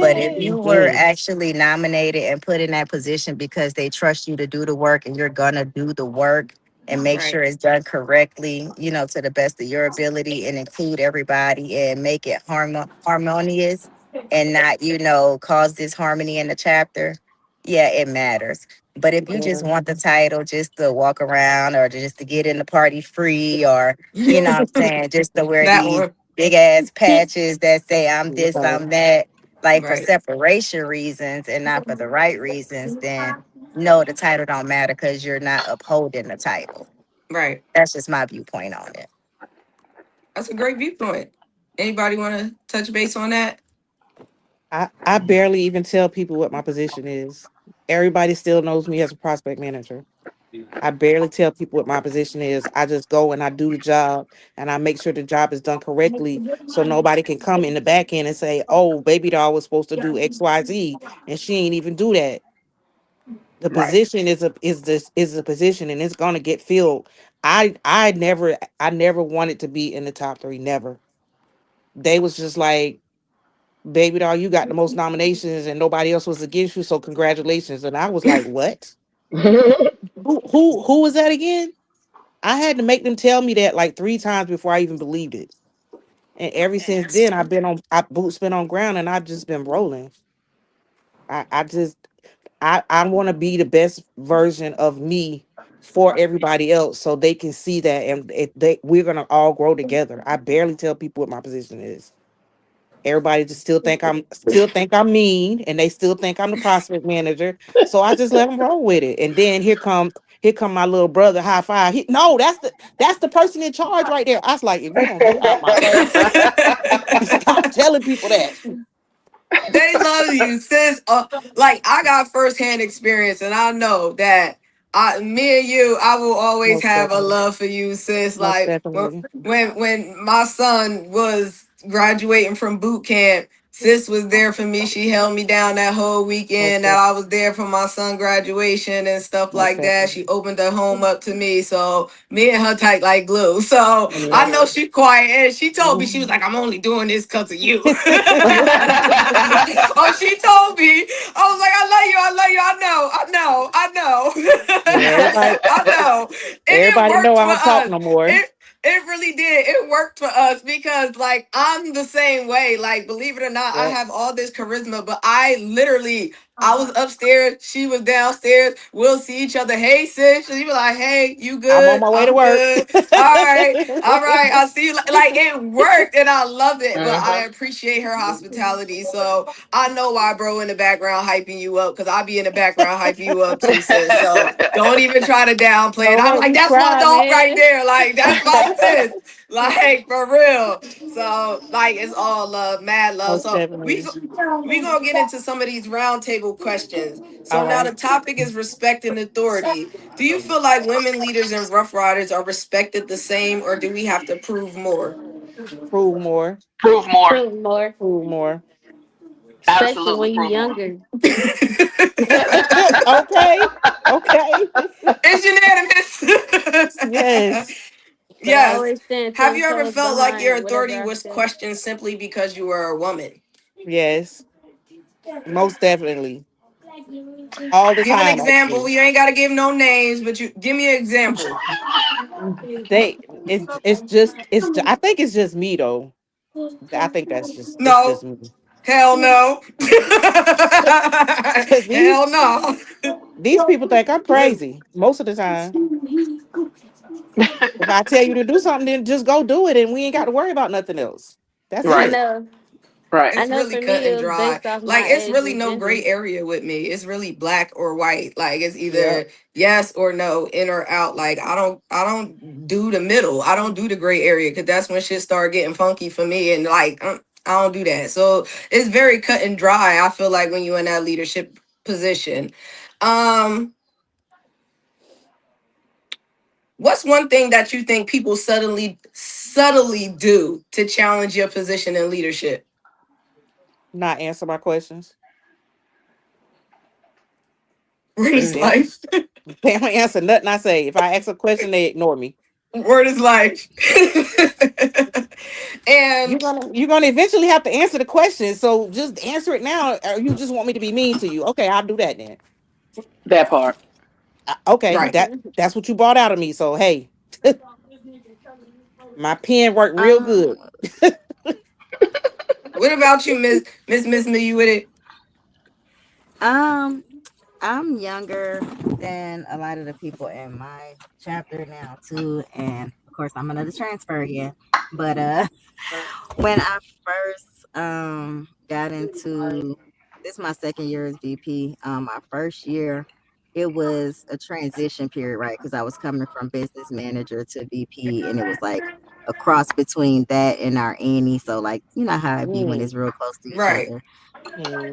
Speaker 4: But if you were
Speaker 2: Mhm.
Speaker 4: actually nominated and put in that position because they trust you to do the work and you're gonna do the work and make
Speaker 1: Right.
Speaker 4: sure it's done correctly, to the best of your ability and include everybody and make it harmonious and not, cause disharmony in the chapter, yeah, it matters. But if you just
Speaker 3: Yeah.
Speaker 4: want the title just to walk around or just to get in the party free or, what I'm saying, just to wear
Speaker 1: That
Speaker 4: these
Speaker 1: one.
Speaker 4: big ass patches that say I'm this,
Speaker 3: Right.
Speaker 4: I'm that, like for
Speaker 1: Right.
Speaker 4: separation reasons and not for the right reasons, then no, the title don't matter because you're not upholding the title.
Speaker 1: Right.
Speaker 4: That's just my viewpoint on it.
Speaker 1: That's a great viewpoint. Anybody want to touch base on that?
Speaker 3: I barely even tell people what my position is. Everybody still knows me as a prospect manager. I barely tell people what my position is. I just go and I do the job and I make sure the job is done correctly so nobody can come in the back end and say, oh, baby doll was supposed to do XYZ and she ain't even do that. The
Speaker 2: Right.
Speaker 3: position is a position and it's gonna get filled. I never wanted to be in the top three. Never. They was just like, baby doll, you got the most nominations and nobody else was against you, so congratulations. And I was like, what? Who was that again? I had to make them tell me that like three times before I even believed it. And ever since then, I boots been on ground and I've just been rolling. I just I want to be the best version of me for everybody else so they can see that, and we're gonna all grow together. I barely tell people what my position is. Everybody just still think I'm mean, and they still think I'm the prospect manager. So I just let them roll with it. And then here come my little brother, high five. No, that's the person in charge right there. I was like, if you don't get out my face, stop telling people that.
Speaker 1: They love you, sis. Like I got firsthand experience, and I know that me and you, I will always
Speaker 3: Most
Speaker 1: have a
Speaker 3: definitely,
Speaker 1: love for you, sis.
Speaker 3: most
Speaker 1: Like
Speaker 3: definitely,
Speaker 1: when my son was graduating from boot camp, sis was there for me. She held me down that whole
Speaker 3: most
Speaker 1: weekend that I
Speaker 3: definitely,
Speaker 1: was there for my son graduation and stuff
Speaker 3: most
Speaker 1: like that.
Speaker 3: definitely.
Speaker 1: She opened her home up to me, so me and her tight like glue. So I
Speaker 3: Yeah.
Speaker 1: know she quiet, and she told me she was
Speaker 3: Mhm.
Speaker 1: like, "I'm only doing this because of you." Oh, she told me. I was like, I love you, I love you.
Speaker 3: Yeah, everybody,
Speaker 1: I know. And it
Speaker 3: everybody know
Speaker 1: worked
Speaker 3: I
Speaker 1: for
Speaker 3: don't talk
Speaker 1: us.
Speaker 3: no more.
Speaker 1: It really did. It worked for us because like I'm the same way. Like, believe it or not, I
Speaker 3: Yep.
Speaker 1: have all this charisma, but I was upstairs, she was downstairs. We'll see each other. Hey sis. She be like, hey, you
Speaker 3: I'm on
Speaker 1: good?
Speaker 3: my way to
Speaker 1: I'm
Speaker 3: work.
Speaker 1: good. All right. All right. I'll see you. Like it worked and I loved it. But I
Speaker 2: Mhm.
Speaker 1: appreciate her hospitality. So I know why bro in the background hyping you up because I be in the background hyping you up too, sis. So don't even try to downplay it.
Speaker 5: Don't
Speaker 1: I'm
Speaker 5: make
Speaker 1: like,
Speaker 5: me
Speaker 1: that's my
Speaker 5: cry,
Speaker 1: dog right
Speaker 5: man.
Speaker 1: there. Like, that's my sis. Like, for real. So, like, it's all love, mad love.
Speaker 3: Most
Speaker 1: So
Speaker 3: definitely.
Speaker 1: we gonna get into some of these roundtable questions. So
Speaker 3: All
Speaker 1: now the
Speaker 3: right.
Speaker 1: topic is respect and authority. Do you feel like women leaders and rough riders are respected the same, or do we have to prove more?
Speaker 3: Prove more.
Speaker 2: Prove more.
Speaker 5: Prove more,
Speaker 3: Prove more.
Speaker 5: especially
Speaker 2: Absolutely
Speaker 5: when you
Speaker 2: prove more.
Speaker 5: younger.
Speaker 3: Okay. Okay.
Speaker 1: It's unanimous.
Speaker 3: Yes.
Speaker 5: But I
Speaker 1: Yes.
Speaker 5: always stand
Speaker 1: Have
Speaker 5: 10
Speaker 1: you ever
Speaker 5: toes
Speaker 1: felt like your
Speaker 5: behind whatever
Speaker 1: authority
Speaker 5: I
Speaker 1: was
Speaker 5: say.
Speaker 1: questioned simply because you were a woman?
Speaker 3: Yes. Most definitely. All the
Speaker 1: Give an
Speaker 3: time,
Speaker 1: example.
Speaker 3: actually.
Speaker 1: You ain't got to give no names, but you give me an example.
Speaker 3: They I think it's just me though. I think it's
Speaker 1: No.
Speaker 3: just me.
Speaker 1: Hell no.
Speaker 3: Cause
Speaker 1: Hell no.
Speaker 3: these people think I'm crazy most of the time. If I tell you to do something, then just go do it, and we ain't got to worry about nothing else. That's
Speaker 5: I
Speaker 2: Right.
Speaker 3: it.
Speaker 5: know.
Speaker 2: Right.
Speaker 5: I
Speaker 1: It's
Speaker 5: know
Speaker 1: really
Speaker 5: for
Speaker 1: cut
Speaker 5: me,
Speaker 1: and
Speaker 5: it was
Speaker 1: dry.
Speaker 5: based off
Speaker 1: Like
Speaker 5: my
Speaker 1: it's
Speaker 5: age
Speaker 1: really
Speaker 5: and
Speaker 1: no
Speaker 5: gender.
Speaker 1: gray area with me. It's really black or white. Like it's
Speaker 3: Yeah.
Speaker 1: either yes or no, in or out. Like I don't do the middle. I don't do the gray area because that's when shit start getting funky for me. And like I don't do that. So it's very cut and dry. I feel like when you're in that leadership position. Um, what's one thing that you think people subtly do to challenge your position in leadership?
Speaker 3: Not answer my questions.
Speaker 1: Word is
Speaker 3: They don't,
Speaker 1: life.
Speaker 3: they don't answer nothing I say. If I ask a question, they ignore me.
Speaker 1: Word is life.
Speaker 3: You're
Speaker 1: And
Speaker 3: gonna you're gonna eventually have to answer the question. So just answer it now, or you just want me to be mean to you. Okay, I'll do that then.
Speaker 2: That part.
Speaker 3: Okay,
Speaker 1: right.
Speaker 3: that's what you brought out of me. So hey, my pen worked real
Speaker 4: Um,
Speaker 3: good.
Speaker 1: What about you, Miss Me? You with it?
Speaker 4: um, I'm younger than a lot of the people in my chapter now too, and of course I'm another transfer again. But when I first got into this, is my second year as VP. My first year, it was a transition period, right? Because I was coming from business manager to VP, and it was like a cross between that and our Annie. So like you know how it be when
Speaker 3: Mm,
Speaker 4: it's real close to each
Speaker 1: Right.
Speaker 4: other,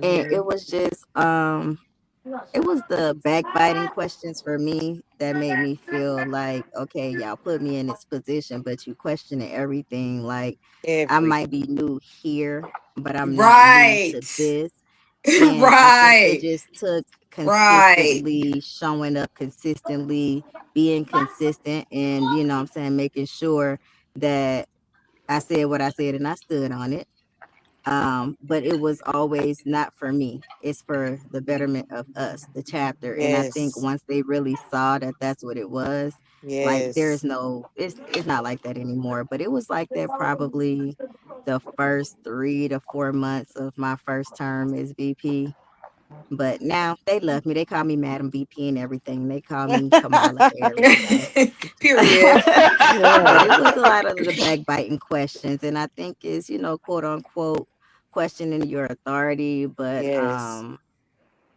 Speaker 4: and
Speaker 3: mhm.
Speaker 4: it was just it was the backbiting questions for me that made me feel like, okay, y'all put me in this position, but you questioning everything. Like, I might
Speaker 3: Everything.
Speaker 4: be new here, but I'm not new
Speaker 1: Right.
Speaker 4: to this. And I think it
Speaker 1: Right.
Speaker 4: just took
Speaker 1: Right.
Speaker 4: consistently showing up, consistently being consistent, and, you know what I'm saying, making sure that I said what I said and I stood on it. But it was always not for me. It's for the betterment of us, the chapter. And I think
Speaker 3: Yes.
Speaker 4: once they really saw that that's what it was, like there's
Speaker 3: Yes.
Speaker 4: no, it's not like that anymore. But it was like that probably the first 3 to 4 months of my first term as VP. But now they love me. They call me Madam VP and everything. They call me Kamala Harris. So
Speaker 1: Period.
Speaker 4: but
Speaker 3: Yeah.
Speaker 4: it was a lot of the backbiting questions, and I think is, quote unquote questioning your authority, but
Speaker 3: Yes.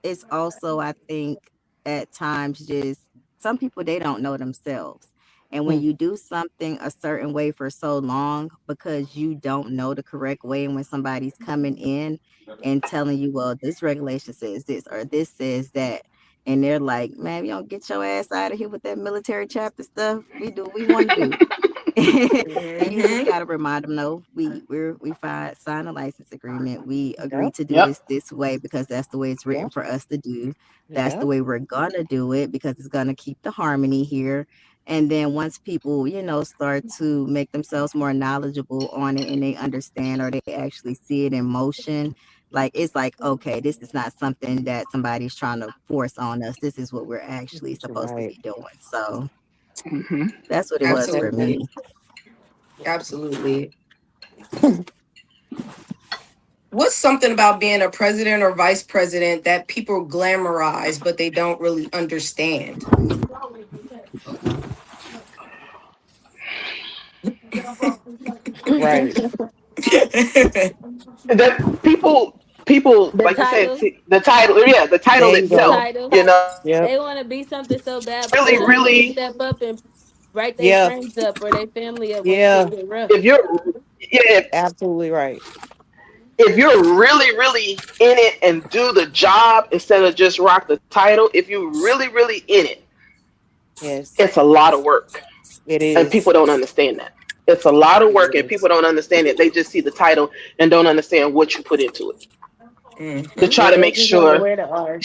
Speaker 4: it's also, I think, at times just some people, they don't know themselves. And when
Speaker 3: Mm.
Speaker 4: you do something a certain way for so long because you don't know the correct way, and when somebody's coming in and telling you, well, this regulation says this or this says that, and they're like, man, you don't get your ass out of here with that military chapter stuff. We do what we want to do. And you just
Speaker 1: Hmm.
Speaker 4: got to remind them, no, we sign a license agreement. We agree
Speaker 3: Yep.
Speaker 4: to do
Speaker 2: Yep.
Speaker 4: this way because that's the way it's written
Speaker 3: Yep.
Speaker 4: for us to do. That's the
Speaker 3: Yep.
Speaker 4: way we're gonna do it because it's gonna keep the harmony here. And then once people, start to make themselves more knowledgeable on it and they understand or they actually see it in motion, like it's like, okay, this is not something that somebody's trying to force on us. This is what we're actually supposed to
Speaker 3: Right.
Speaker 4: be doing. So
Speaker 2: Hmm.
Speaker 4: that's what it
Speaker 3: Most
Speaker 4: was for
Speaker 1: Absolutely.
Speaker 3: definitely.
Speaker 4: me.
Speaker 1: Absolutely. What's something about being a president or vice president that people glamorize, but they don't really understand?
Speaker 3: Right.
Speaker 2: That people
Speaker 5: The
Speaker 2: like you said,
Speaker 5: title,
Speaker 2: see, the title, yeah, the title
Speaker 3: There you
Speaker 5: the
Speaker 3: go.
Speaker 2: itself,
Speaker 5: title.
Speaker 2: you know,
Speaker 3: Yep.
Speaker 5: They want to be something so bad, but they
Speaker 2: really,
Speaker 5: don't want to
Speaker 2: really,
Speaker 5: step up and write their
Speaker 3: Yeah.
Speaker 5: friends up or their family up when shit
Speaker 3: Yeah.
Speaker 5: get rough.
Speaker 2: if you're, yeah,
Speaker 3: Absolutely right.
Speaker 2: if you're really, really in it and do the job instead of just rock the title, if you really, really in it,
Speaker 3: Yes.
Speaker 2: it's a lot of work,
Speaker 3: It
Speaker 2: and people
Speaker 3: is.
Speaker 2: don't understand that. It's a lot of
Speaker 3: It
Speaker 2: work, and people
Speaker 3: is.
Speaker 2: don't understand it. They just see the title and don't understand what you put into it to
Speaker 1: Hmm.
Speaker 2: try
Speaker 5: Yeah,
Speaker 2: to
Speaker 5: they
Speaker 2: make
Speaker 5: just want to
Speaker 2: sure
Speaker 5: wear the R.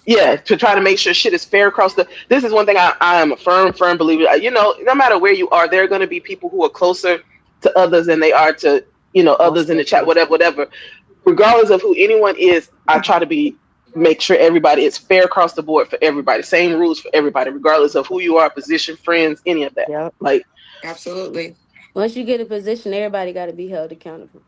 Speaker 2: yeah, to try to make sure shit is fair across the. This is one thing I am a firm believer. You know, no matter where you are, there are going to be people who are closer to others than they are to
Speaker 3: Most
Speaker 2: others in the chat,
Speaker 3: definitely.
Speaker 2: whatever. Regardless of who anyone is, I try to be make sure everybody is fair across the board for everybody. Same rules for everybody, regardless of who you are, position, friends, any of that.
Speaker 3: Yep.
Speaker 2: Like,
Speaker 1: Absolutely.
Speaker 5: Once you get a position, everybody got to be held accountable.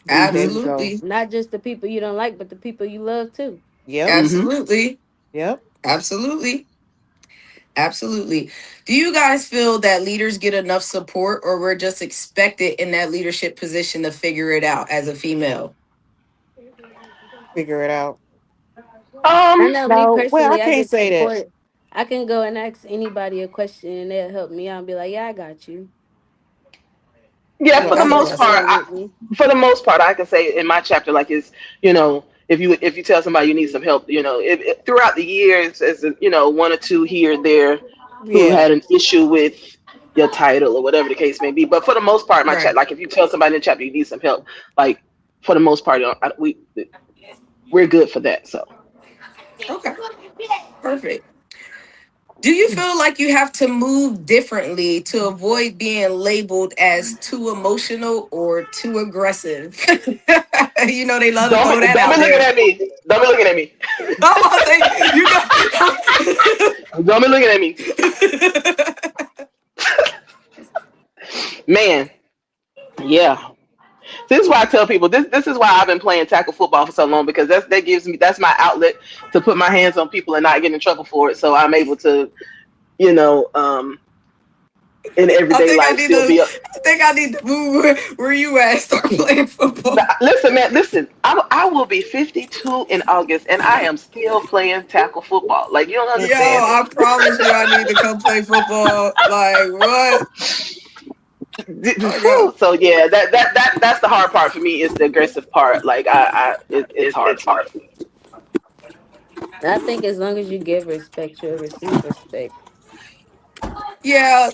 Speaker 3: There
Speaker 2: mm-hmm,
Speaker 3: you go.
Speaker 1: Absolutely.
Speaker 5: Not just the people you don't like, but the people you love too.
Speaker 3: Yep.
Speaker 2: mm-hmm.
Speaker 1: Absolutely.
Speaker 3: Yep.
Speaker 1: Absolutely. Absolutely. Do you guys feel that leaders get enough support or we're just expected in that leadership position to figure it out as a female?
Speaker 3: Figure it out.
Speaker 5: I
Speaker 2: Um,
Speaker 5: know me
Speaker 3: No, well, I
Speaker 5: personally, I
Speaker 3: can't
Speaker 5: get
Speaker 3: say that.
Speaker 5: support. I can go and ask anybody a question and they'll help me out and be like, yeah, I got you.
Speaker 2: yeah,
Speaker 5: Like,
Speaker 2: for the
Speaker 1: That's
Speaker 5: they'll
Speaker 2: most
Speaker 5: go
Speaker 1: awesome.
Speaker 2: part,
Speaker 5: through it with me.
Speaker 2: I can say in my chapter, like, is if you tell somebody you need some help, throughout the years, as one or two here and there who
Speaker 3: Yeah.
Speaker 2: had an issue with your title or whatever the case may be. But for the most part, my chat,
Speaker 1: Right.
Speaker 2: like, if you tell somebody in the chapter you need some help, like, for the most part, we're good for that. So
Speaker 1: Okay. Perfect. Do you feel like you have to move differently to avoid being labeled as too emotional or too aggressive? They love to throw that
Speaker 2: don't be
Speaker 1: out
Speaker 2: looking
Speaker 1: there.
Speaker 2: at me. Don't be looking at me.
Speaker 1: I'm about to say, you got.
Speaker 2: Don't be looking at me, man. Yeah, this is why I tell people this is why I've been playing tackle football for so long, because that's my outlet to put my hands on people and not get in trouble for it. So I'm able to, you know, um, in
Speaker 1: I
Speaker 2: everyday
Speaker 1: think I
Speaker 2: life
Speaker 1: need
Speaker 2: still
Speaker 1: to.
Speaker 2: be up.
Speaker 1: I think I need to move where you at. Start playing football.
Speaker 2: Listen, man, listen. I will be 52 in August, and I am still playing tackle football. Like, you don't
Speaker 1: Yo,
Speaker 2: understand.
Speaker 1: I promise you, I need to come play football. Like what? I got.
Speaker 2: So yeah, that's the hard part for me, is the aggressive part. Like, it's hard for me.
Speaker 5: I think as long as you give respect, you'll receive respect.
Speaker 1: Yeah,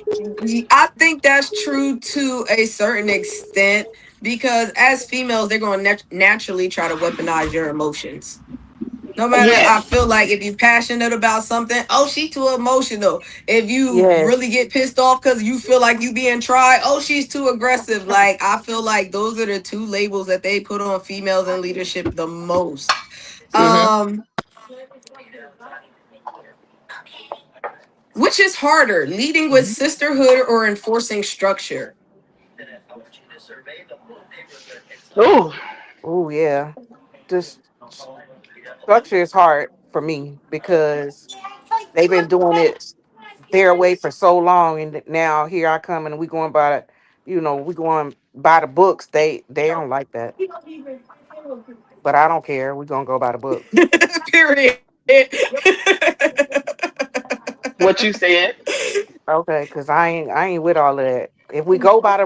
Speaker 1: I think that's true to a certain extent because as females, they're going to naturally try to weaponize your emotions. No matter, I
Speaker 2: Yes.
Speaker 1: feel like if you're passionate about something, oh, she too emotional. If you really
Speaker 3: Yes.
Speaker 1: get pissed off because you feel like you being tried, oh, she's too aggressive. Like, I feel like those are the two labels that they put on females in leadership the most.
Speaker 2: Hmm.
Speaker 1: Um, which is harder, leading with sisterhood or enforcing structure?
Speaker 2: Oh,
Speaker 3: Oh yeah. Just Structure is hard for me because they've been doing it their way for so long, and now here I come and we going by, we going by the books. They don't like that, but I don't care. We gonna go by the book.
Speaker 1: Period.
Speaker 2: What you said.
Speaker 3: Okay, because I ain't with all of that. If we go by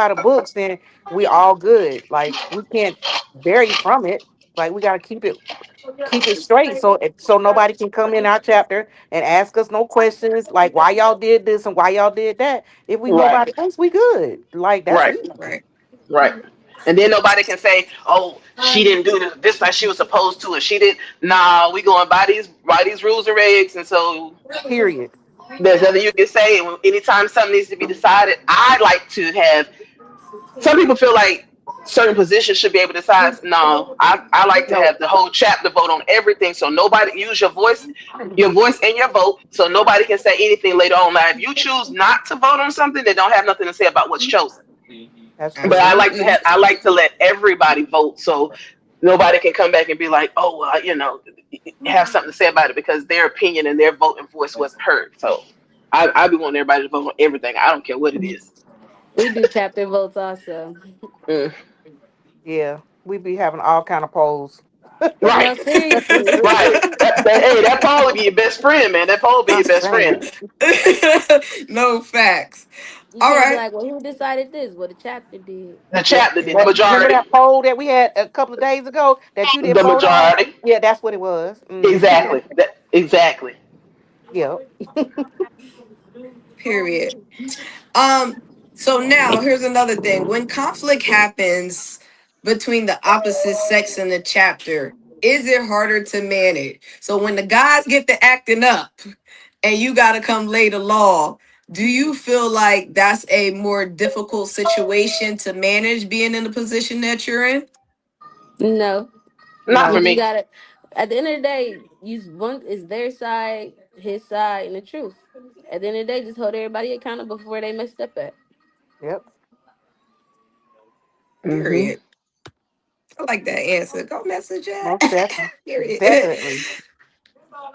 Speaker 3: the books, then we all good. Like we can't vary from it. Like we gotta keep it straight so nobody can come in our chapter and ask us no questions like why y'all did this and why y'all did that. If we go
Speaker 2: Right.
Speaker 3: by the books, we good. Like that's
Speaker 2: Right.
Speaker 3: easy.
Speaker 1: Right.
Speaker 2: Right. And then nobody can say, "Oh, she didn't do this like she was supposed to," and she did. Nah, we going by these rules and regs, and so
Speaker 3: Period.
Speaker 2: there's nothing you can say. And anytime something needs to be decided, I like to have. Some people feel like certain positions should be able to decide. No, I like to
Speaker 3: No,
Speaker 2: have the whole chapter vote on everything, so nobody use your voice and your vote, so nobody can say anything later on. Now, if you choose not to vote on something, they don't have nothing to say about what's chosen.
Speaker 3: that's
Speaker 2: But
Speaker 3: true.
Speaker 1: Absolutely.
Speaker 2: I like to let everybody vote, so nobody can come back and be like, oh, well, have something to say about it because their opinion and their vote and voice wasn't heard. So I be wanting everybody to vote on everything. I don't care what it is.
Speaker 5: We do chapter votes also.
Speaker 2: Mm.
Speaker 3: Yeah, we be having all kind of polls.
Speaker 2: Right,
Speaker 5: No, seriously.
Speaker 2: right. Hey, that Paul will be your best friend, man. That Paul will be
Speaker 3: I'm
Speaker 2: your best friend.
Speaker 3: saying.
Speaker 1: No facts.
Speaker 5: You
Speaker 1: All
Speaker 5: can't be
Speaker 1: right.
Speaker 5: like, well, who decided this? Well, the chapter did.
Speaker 2: The
Speaker 3: Yep.
Speaker 2: chapter did the
Speaker 3: Remember
Speaker 2: majority.
Speaker 3: that poll that we had a couple of days ago that you didn't
Speaker 2: The
Speaker 3: vote on?
Speaker 2: majority.
Speaker 3: Yeah, that's what it was.
Speaker 2: Exactly. Exactly.
Speaker 3: Yep.
Speaker 1: Period. Um, so now here's another thing. When conflict happens between the opposite sex in the chapter, is it harder to manage? So when the guys get to acting up and you gotta come lay the law, do you feel like that's a more difficult situation to manage being in the position that you're in?
Speaker 5: No.
Speaker 2: Not
Speaker 5: You
Speaker 2: for
Speaker 3: No.
Speaker 5: just
Speaker 2: me.
Speaker 5: gotta at the end of the day, you one is their side, his side, and the truth. At the end of the day, just hold everybody accountable for where they messed up at.
Speaker 3: Yep.
Speaker 2: Hmm.
Speaker 1: Period. I like that answer. Go message
Speaker 3: Most definitely.
Speaker 1: Period.
Speaker 3: Definitely.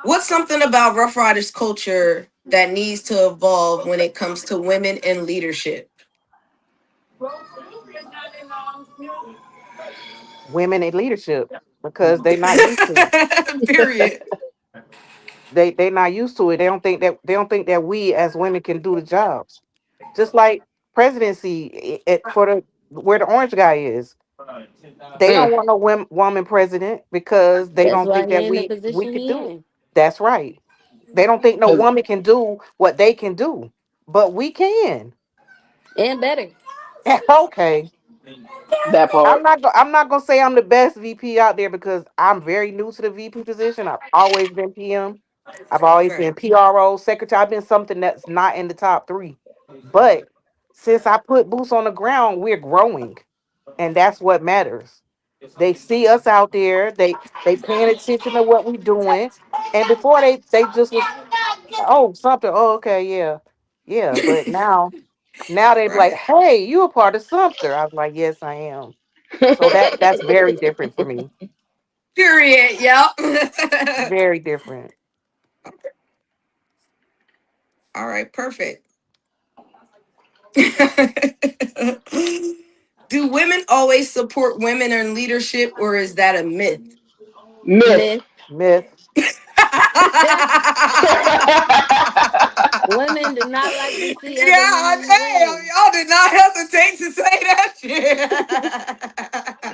Speaker 1: What's something about Rough Riders culture that needs to evolve when it comes to women in leadership?
Speaker 3: Women in leadership because they not used to it.
Speaker 1: Period.
Speaker 3: They not used to it. They don't think that we as women can do the jobs. Just like presidency for the where the orange guy is. They don't
Speaker 2: Mm.
Speaker 3: want no woman president because they
Speaker 5: That's
Speaker 3: don't
Speaker 5: why
Speaker 3: think
Speaker 5: he
Speaker 3: that
Speaker 5: in the
Speaker 3: we
Speaker 5: position
Speaker 3: could
Speaker 5: he
Speaker 3: do it.
Speaker 5: in.
Speaker 3: That's right. They don't think no
Speaker 2: 'Cause
Speaker 3: woman can do what they can do, but we can.
Speaker 5: And better.
Speaker 3: Okay.
Speaker 2: that
Speaker 3: I'm
Speaker 2: part.
Speaker 3: not. I'm not gonna say I'm the best VP out there because I'm very new to the VP position. I've always been PM. I've always
Speaker 1: Right.
Speaker 3: been PRO, secretary. I've been something that's not in the top three. But since I put boots on the ground, we're growing, and that's what matters. They see us out there. They paying attention to what we're doing. And before they just was something. Oh, okay, yeah, yeah. But now they be like,
Speaker 1: Right.
Speaker 3: hey, you a part of something. I was like, yes, I am. So that's very different for me.
Speaker 1: Period. Yep.
Speaker 3: Very different.
Speaker 1: All right. Perfect. Do women always support women in leadership, or is that a myth?
Speaker 2: Myth.
Speaker 5: Myth.
Speaker 3: Myth.
Speaker 5: Women do not like to see other
Speaker 1: Yeah,
Speaker 5: women
Speaker 1: damn,
Speaker 5: win.
Speaker 1: y'all did not hesitate to say that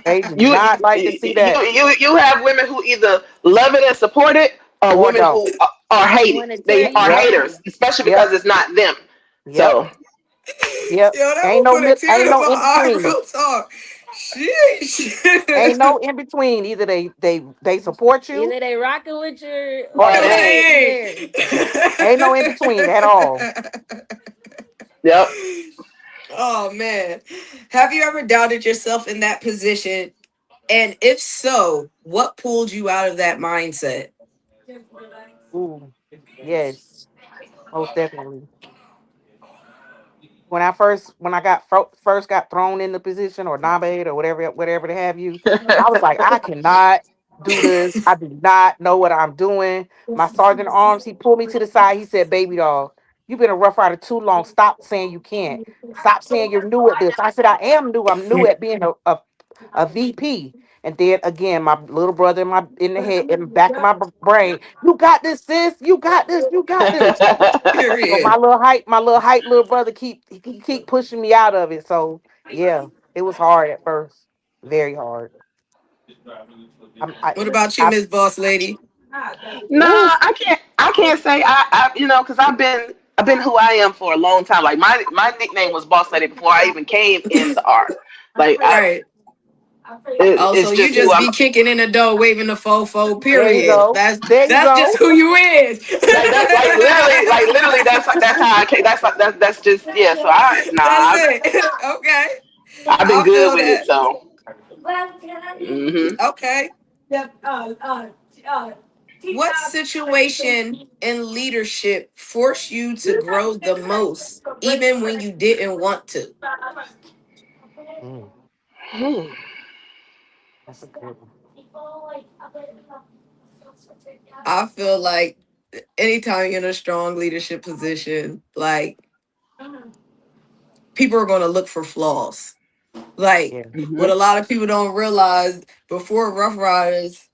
Speaker 3: They
Speaker 1: shit.
Speaker 3: do
Speaker 2: you,
Speaker 3: not like to
Speaker 2: you
Speaker 3: see that
Speaker 2: you have women who either love it and support it, or
Speaker 3: or
Speaker 2: women
Speaker 3: don't.
Speaker 2: who are hate it.
Speaker 5: Want to tear
Speaker 2: They
Speaker 5: you
Speaker 2: are
Speaker 3: Yep.
Speaker 2: haters,
Speaker 5: down.
Speaker 2: especially
Speaker 3: Yep.
Speaker 2: because it's not them.
Speaker 3: Yep.
Speaker 2: So
Speaker 3: Yep.
Speaker 1: Yo, that
Speaker 3: Ain't
Speaker 1: will
Speaker 3: no
Speaker 1: put a
Speaker 3: ain't
Speaker 1: tear in
Speaker 3: no
Speaker 1: my
Speaker 3: in
Speaker 1: eye.
Speaker 3: between.
Speaker 1: Real talk.
Speaker 3: Ain't
Speaker 1: Sheesh.
Speaker 3: no in between. Either they support you
Speaker 5: Either they rocking with you
Speaker 3: or
Speaker 5: or
Speaker 3: they
Speaker 1: Or
Speaker 5: they
Speaker 3: ain't.
Speaker 5: ain't
Speaker 1: they
Speaker 5: there.
Speaker 3: Ain't no in between at all.
Speaker 1: ain't.
Speaker 2: yep.
Speaker 1: Oh man. Have you ever doubted yourself in that position? And if so, what pulled you out of that mindset?
Speaker 3: Ooh, yes, most definitely. When I first got thrown in the position or nominated or whatever they have you, I was like, I cannot. do this. I do not know what I'm doing. My sergeant at arms, he pulled me to the side. He said, "Baby doll, you've been a Rough Rider too long. Stop saying you can't. Stop saying you're new at this." I said, "I am new. I'm new at being a VP." And then again, my little brother in the head, in the back of my brain, "You got this, sis. You got this. You got this." So
Speaker 1: Period.
Speaker 3: my little height little brother he keep pushing me out of it. So yeah, it was hard at first, very hard. I'm,
Speaker 1: What about you,
Speaker 3: I,
Speaker 1: Miss Boss Lady?
Speaker 2: Nah,
Speaker 3: ooh,
Speaker 2: I can't say because I've been who I am for a long time. Like my nickname was Boss Lady before I even came into art. Like
Speaker 1: Right. Oh, so
Speaker 2: it's
Speaker 1: you
Speaker 2: just who
Speaker 1: just
Speaker 2: I'm.
Speaker 1: be kicking in the door, waving the fofo.
Speaker 3: there you
Speaker 1: Period.
Speaker 3: go.
Speaker 1: That's
Speaker 3: There you
Speaker 1: that's just
Speaker 3: go.
Speaker 1: who you is.
Speaker 2: That's like literally that's how I came. That's just yeah. So
Speaker 1: That's it. Okay,
Speaker 2: I've been
Speaker 1: I
Speaker 2: good
Speaker 1: feel
Speaker 2: with it.
Speaker 1: that.
Speaker 2: So hmm
Speaker 1: Okay. What situation in leadership forced you to grow the most, even when you didn't want to?
Speaker 3: Mm,
Speaker 2: hmm.
Speaker 3: that's a good one.
Speaker 1: I feel like anytime you're in a strong leadership position, like people are going to look for flaws. Like
Speaker 3: Yeah.
Speaker 1: what
Speaker 2: Hmm.
Speaker 1: a lot of people don't realize before Rough Riders,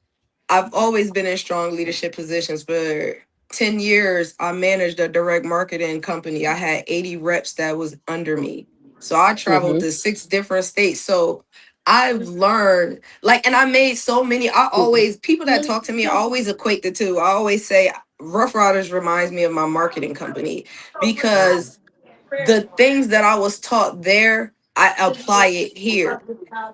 Speaker 1: I've always been in strong leadership positions. For 10 years, I managed a direct marketing company. I had 80 reps that was under me. So I traveled
Speaker 2: Hmm.
Speaker 1: to 6 different states. So I've learned, like, and I made so many. I always, people that talk to me, I always equate the two. I always say Rough Riders reminds me of my marketing company because the things that I was taught there, I apply it here.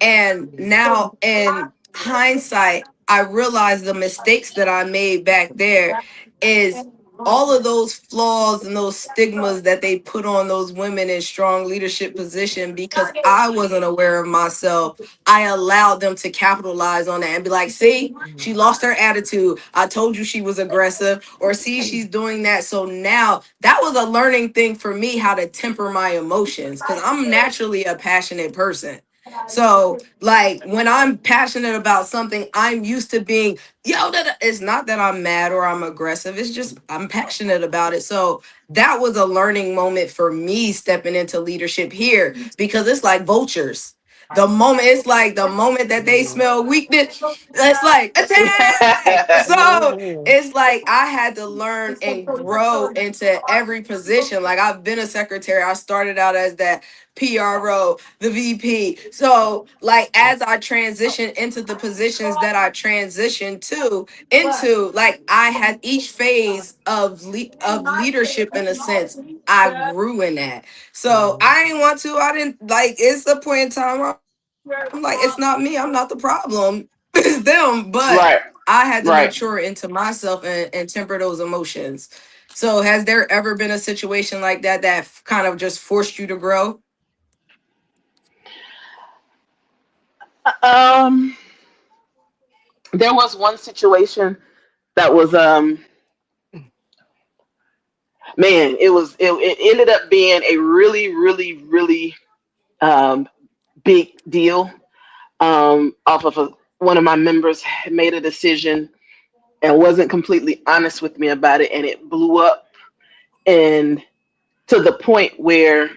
Speaker 1: And now in hindsight, I realize the mistakes that I made back there is all of those flaws and those stigmas that they put on those women in strong leadership position because I wasn't aware of myself. I allowed them to capitalize on that and be like, see, she lost her attitude. I told you she was aggressive, or see, she's doing that. So now that was a learning thing for me how to temper my emotions because I'm naturally a passionate person. So, like, when I'm passionate about something, I'm used to being, it's not that I'm mad or I'm aggressive. It's just I'm passionate about it. So, that was a learning moment for me stepping into leadership here because it's like vultures. The moment that they smell weakness, it's like attack. So,
Speaker 3: Mhm.
Speaker 1: it's like I had to learn and grow into every position. Like, I've been a secretary. I started out as that PRO, the VP. So, like, as I transition into the positions that I transitioned into, like, I had each phase of leadership in a sense. I grew in that. So
Speaker 3: Mhm.
Speaker 1: I didn't want to. I didn't like. It's a point in time where I'm like, it's not me. I'm not the problem. It's them. But I
Speaker 2: Right.
Speaker 1: had to mature
Speaker 2: Right.
Speaker 1: into myself and temper those emotions. So, has there ever been a situation like that kind of just forced you to grow?
Speaker 2: Um, there was one situation that was man, it ended up being a really um big deal. Off of one of my members had made a decision and wasn't completely honest with me about it, and it blew up and to the point where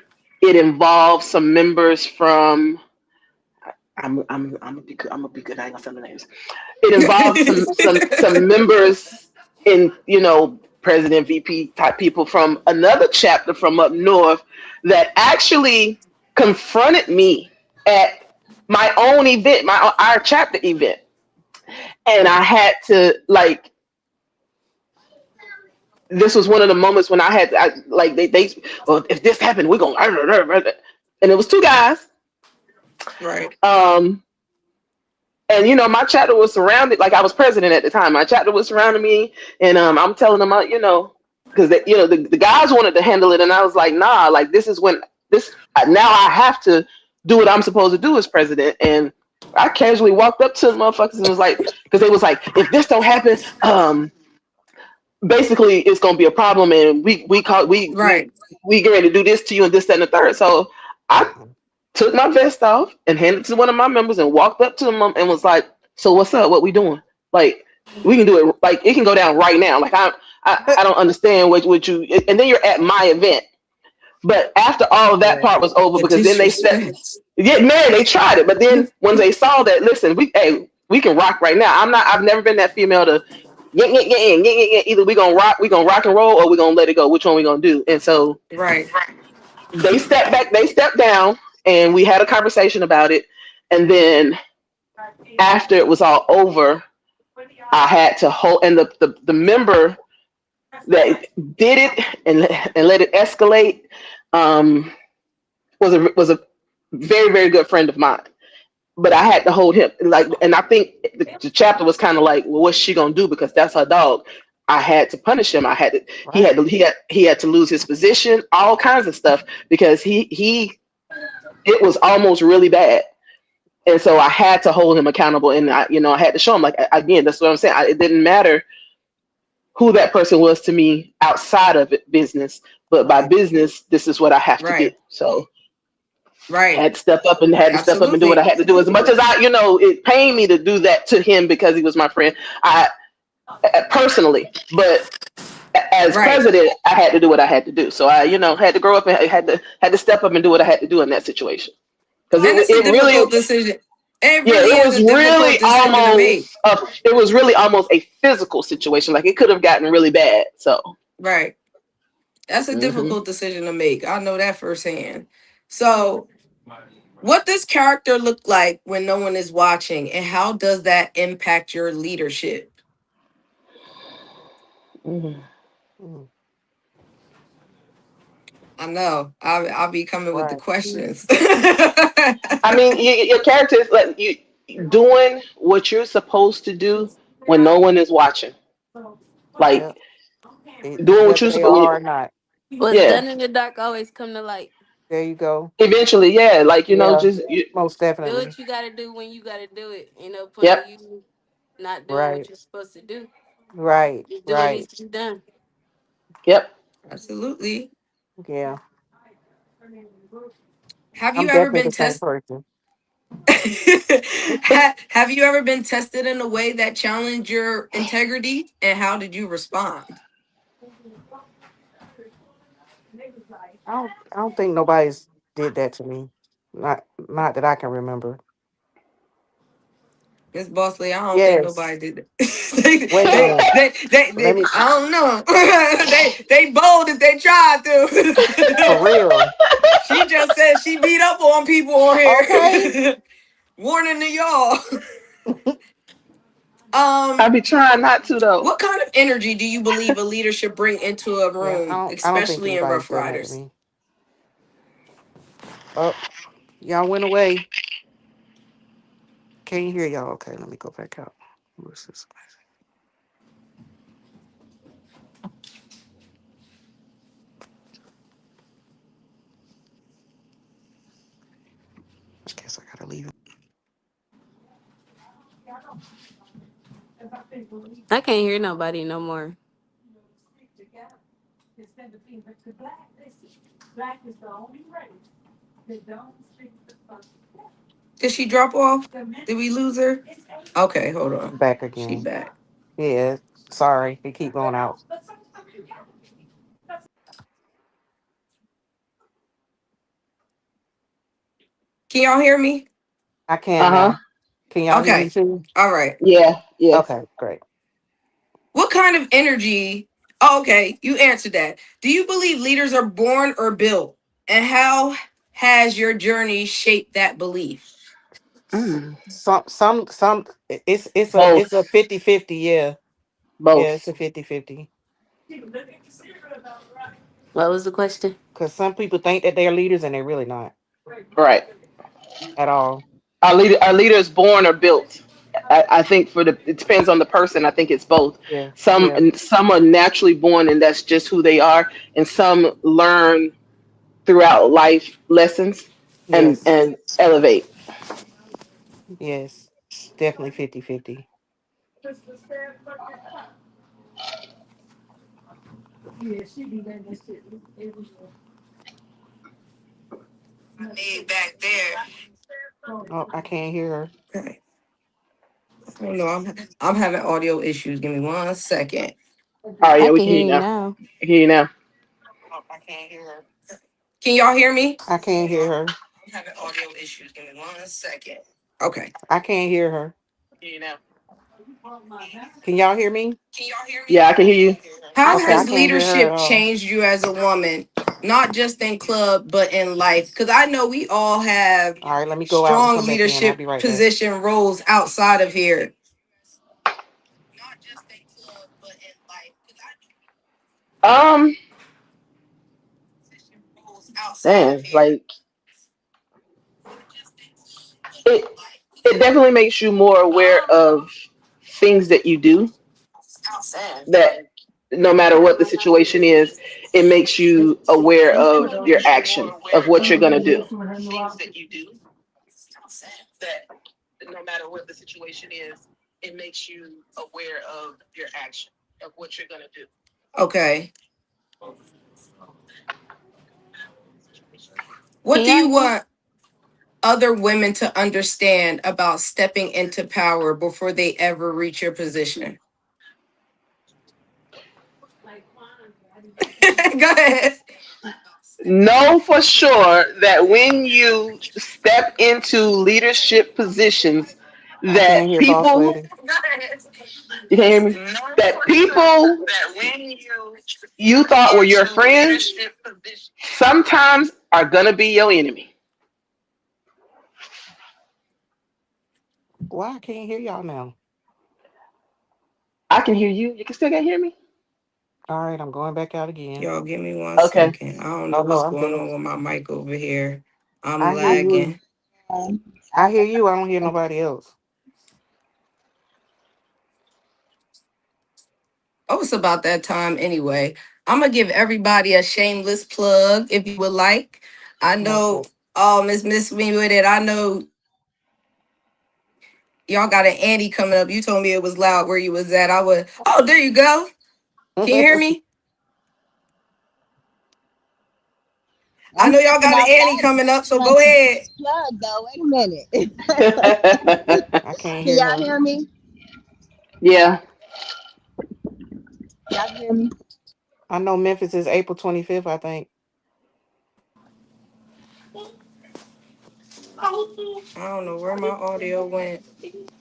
Speaker 2: it involved some members from. I'm gonna be good. I ain't gonna say the names. It involved some members in president VP type people from another chapter from up north that actually confronted me at my own event, my our chapter event, and I had to like. This was one of the moments when like they well, if this happened, we're gonna and it was two guys.
Speaker 1: Right.
Speaker 2: Um, and my chapter was surrounded, like I was president at the time. My chapter was surrounding me, and I'm telling them, because the guys wanted to handle it, and I was like, nah, like this is when this now I have to do what I'm supposed to do as president. And I casually walked up to the motherfuckers and was like, because they was like, if this don't happen, basically it's gonna be a problem, and we call
Speaker 1: Right.
Speaker 2: we get ready to do this to you and this, that, and the third. So I took my vest off and handed it to one of my members and walked up to them and was like, "So what's up? What we doing?" Like we can do it. Like it can go down right now. Like I don't understand what you. And then you're at my event. But after all of that
Speaker 3: Yeah.
Speaker 2: part was over,
Speaker 1: The
Speaker 2: because then they stepped.
Speaker 1: disrespect.
Speaker 2: Yeah, man, they tried it. But then when they saw that, listen, we can rock right now. I've never been that female to. Yeah, yeah, yeah, yeah, yeah, yeah. Either we gonna rock and roll, or we gonna let it go. Which one we gonna do? And so
Speaker 1: Right.
Speaker 2: they stepped back, they stepped down, and we had a conversation about it. And then after it was all over, I had to hold, and the member that did it and let it escalate um, was a very very good friend of mine. But I had to hold him, like, and I think the chapter was kind of like, well, what's she gonna do, because that's her dog. I had to punish him. I had to.
Speaker 3: Right.
Speaker 2: He had to lose his position, all kinds of stuff, because he it was almost really bad. And so I had to hold him accountable, and I had to show him, like, again, that's what I'm saying. It didn't matter who that person was to me outside of it, business, but by
Speaker 3: Right.
Speaker 2: business, this is what I have to do.
Speaker 1: Right.
Speaker 2: So
Speaker 1: Right.
Speaker 2: had to step up and do what I
Speaker 1: Absolutely.
Speaker 2: had to do. As much as it pained me to do that to him because he was my friend, I personally, but as
Speaker 1: Right.
Speaker 2: president, I had to do what I had to do. So I, had to grow up and had to step up and do what I had to do in that situation, because
Speaker 1: And it's a
Speaker 2: it really,
Speaker 1: difficult decision. It
Speaker 2: yeah,
Speaker 1: really is a difficult decision to make.
Speaker 2: it was really almost a physical situation. Like it could have gotten really bad. So.
Speaker 1: Right. That's a
Speaker 2: Hmm.
Speaker 1: difficult decision to make. I know that firsthand. So, what does character look like when no one is watching, and how does that impact your leadership?
Speaker 2: Hmm.
Speaker 3: Mm.
Speaker 1: I know. I'll be coming with the
Speaker 3: Right.
Speaker 1: questions.
Speaker 2: I mean, your character is like you doing what you're supposed to do when no one is watching. Like
Speaker 3: Yep. It,
Speaker 2: doing what
Speaker 3: whether
Speaker 2: you're
Speaker 3: they
Speaker 2: supposed.
Speaker 3: are or not.
Speaker 5: What's
Speaker 2: Yeah.
Speaker 5: done in the dark always come to light.
Speaker 3: There you go.
Speaker 2: Eventually, yeah. Like
Speaker 3: Yeah.
Speaker 2: just
Speaker 3: Most
Speaker 5: Do
Speaker 3: definitely.
Speaker 5: what you gotta do when you gotta do it. Ain't no point in
Speaker 2: yep,
Speaker 5: you not doing what
Speaker 3: Right.
Speaker 5: you're supposed to do.
Speaker 3: Right.
Speaker 5: Just do what needs
Speaker 3: Right.
Speaker 5: to be done.
Speaker 2: yep.
Speaker 1: Absolutely.
Speaker 3: Yeah.
Speaker 1: Have
Speaker 3: I'm
Speaker 1: you ever
Speaker 3: definitely
Speaker 1: been
Speaker 3: the same
Speaker 1: tested?
Speaker 3: person.
Speaker 1: Have you ever been tested in a way that challenged your integrity, and how did you respond?
Speaker 3: I don't think nobody's did that to me. Not that I can remember.
Speaker 1: Miss Bossley, I don't think
Speaker 3: Yes.
Speaker 1: nobody did that.
Speaker 3: Wait a minute. Let me
Speaker 1: I don't know. They bold if they tried
Speaker 3: for
Speaker 1: to.
Speaker 3: real.
Speaker 1: She just said she beat up on people on
Speaker 3: Okay.
Speaker 1: here. Warning to y'all.
Speaker 2: I
Speaker 1: Um,
Speaker 2: be trying not to though.
Speaker 1: what kind of energy do you believe a leader should bring into a
Speaker 3: Yeah,
Speaker 1: room,
Speaker 3: I don't think
Speaker 1: especially in
Speaker 3: anybody's
Speaker 1: Rough
Speaker 3: done that to
Speaker 1: Riders?
Speaker 3: me. Oh, y'all went away. Can't hear y'all. Okay, let me go back out. What's this? I guess I gotta leave.
Speaker 5: I can't hear nobody no more.
Speaker 1: Did she drop off? Did we lose her? Okay, hold on.
Speaker 3: I'm back
Speaker 1: She
Speaker 3: again.
Speaker 1: back.
Speaker 3: Yeah. Sorry, they keep going out.
Speaker 1: Can y'all hear me?
Speaker 3: I can
Speaker 2: Uh huh.
Speaker 3: now. Can y'all hear me
Speaker 1: Okay.
Speaker 3: too?
Speaker 1: All right.
Speaker 2: Yeah. Yes.
Speaker 3: Okay, great.
Speaker 1: What kind of energy? Oh, okay, you answered that. Do you believe leaders are born or built? And how has your journey shaped that belief?
Speaker 2: Mm.
Speaker 3: Some. It's a
Speaker 2: Both.
Speaker 3: 50-50. Yeah, yeah. It's
Speaker 2: Both.
Speaker 3: a 50-50.
Speaker 5: What was the question?
Speaker 3: Because some people think that they're leaders and they're really not
Speaker 2: Right.
Speaker 3: at all.
Speaker 2: Our leader is born or built. I think it depends on the person. I think it's both.
Speaker 3: Yeah,
Speaker 2: Some
Speaker 3: yeah,
Speaker 2: and some are naturally born and that's just who they are, and some learn throughout life lessons
Speaker 3: yes,
Speaker 2: and elevate.
Speaker 3: yes. Definitely 50-50.
Speaker 1: I made back there.
Speaker 3: Oh, I can't hear her.
Speaker 1: Okay. Oh no, I'm having audio issues. Give me 1 second.
Speaker 2: Oh
Speaker 5: I
Speaker 2: yeah, we
Speaker 5: can
Speaker 2: can hear
Speaker 5: hear
Speaker 2: you
Speaker 5: you
Speaker 2: now.
Speaker 5: now.
Speaker 2: I can hear you now.
Speaker 1: Can y'all hear me?
Speaker 3: I can't hear her.
Speaker 1: I'm having audio issues. Give me 1 second. Okay.
Speaker 3: I can't hear her. Can y'all hear me?
Speaker 1: Can y'all hear me?
Speaker 2: Yeah, I can hear you.
Speaker 1: How
Speaker 3: Okay, I
Speaker 1: has
Speaker 3: can't hear her at
Speaker 1: leadership
Speaker 3: all.
Speaker 1: changed you as a woman, not just in club, but in life? Because I know we all have
Speaker 3: All right, let me go out and
Speaker 1: strong
Speaker 3: come back in. I'll
Speaker 1: leadership
Speaker 3: be right back.
Speaker 1: position roles outside of here.
Speaker 2: Um, man, like it. It definitely makes you more aware of things that you do. That no matter what the situation is, it makes you aware of your action of what you're gonna do.
Speaker 1: Okay. What
Speaker 5: Can
Speaker 1: do
Speaker 5: y'all
Speaker 1: you
Speaker 5: hear me?
Speaker 1: want other women to understand about stepping into power before they ever reach your position? Go ahead.
Speaker 2: Know for sure that when you step into leadership positions,
Speaker 3: I can't
Speaker 2: that
Speaker 3: hear boss
Speaker 2: people,
Speaker 3: lady.
Speaker 2: you can't hear me, that people you thought were your friends sometimes are gonna be your enemy.
Speaker 3: Why I can't hear y'all now?
Speaker 2: I can hear you. You can still can't hear me.
Speaker 3: All right, I'm going back out again.
Speaker 1: Y'all give me one
Speaker 2: Okay.
Speaker 1: second. I don't know
Speaker 3: Oh no,
Speaker 1: what's
Speaker 3: I'm
Speaker 1: going
Speaker 3: good.
Speaker 1: on with my mic over here. I'm
Speaker 3: I hear you.
Speaker 1: lagging.
Speaker 3: I hear you. I don't hear nobody else.
Speaker 1: Oh, it's about that time anyway. I'm gonna give everybody a shameless plug if you would like. I
Speaker 3: What's
Speaker 1: know
Speaker 3: up?
Speaker 1: Miss Me with it. I know y'all got an Andy coming up. You told me it was loud where you was at. I would oh there you go. Can you hear me? I
Speaker 4: I'm
Speaker 1: know y'all
Speaker 4: stepping
Speaker 1: got an Annie
Speaker 4: outside to
Speaker 1: coming
Speaker 4: get
Speaker 1: up,
Speaker 4: this
Speaker 1: so go
Speaker 4: one
Speaker 1: ahead.
Speaker 4: plug though. Wait a minute.
Speaker 3: I can't
Speaker 4: Can
Speaker 3: hear
Speaker 4: y'all
Speaker 3: her.
Speaker 4: hear me?
Speaker 2: Yeah.
Speaker 4: Y'all can hear me?
Speaker 3: I know Memphis is April 25th, I think.
Speaker 1: I don't know where my audio went,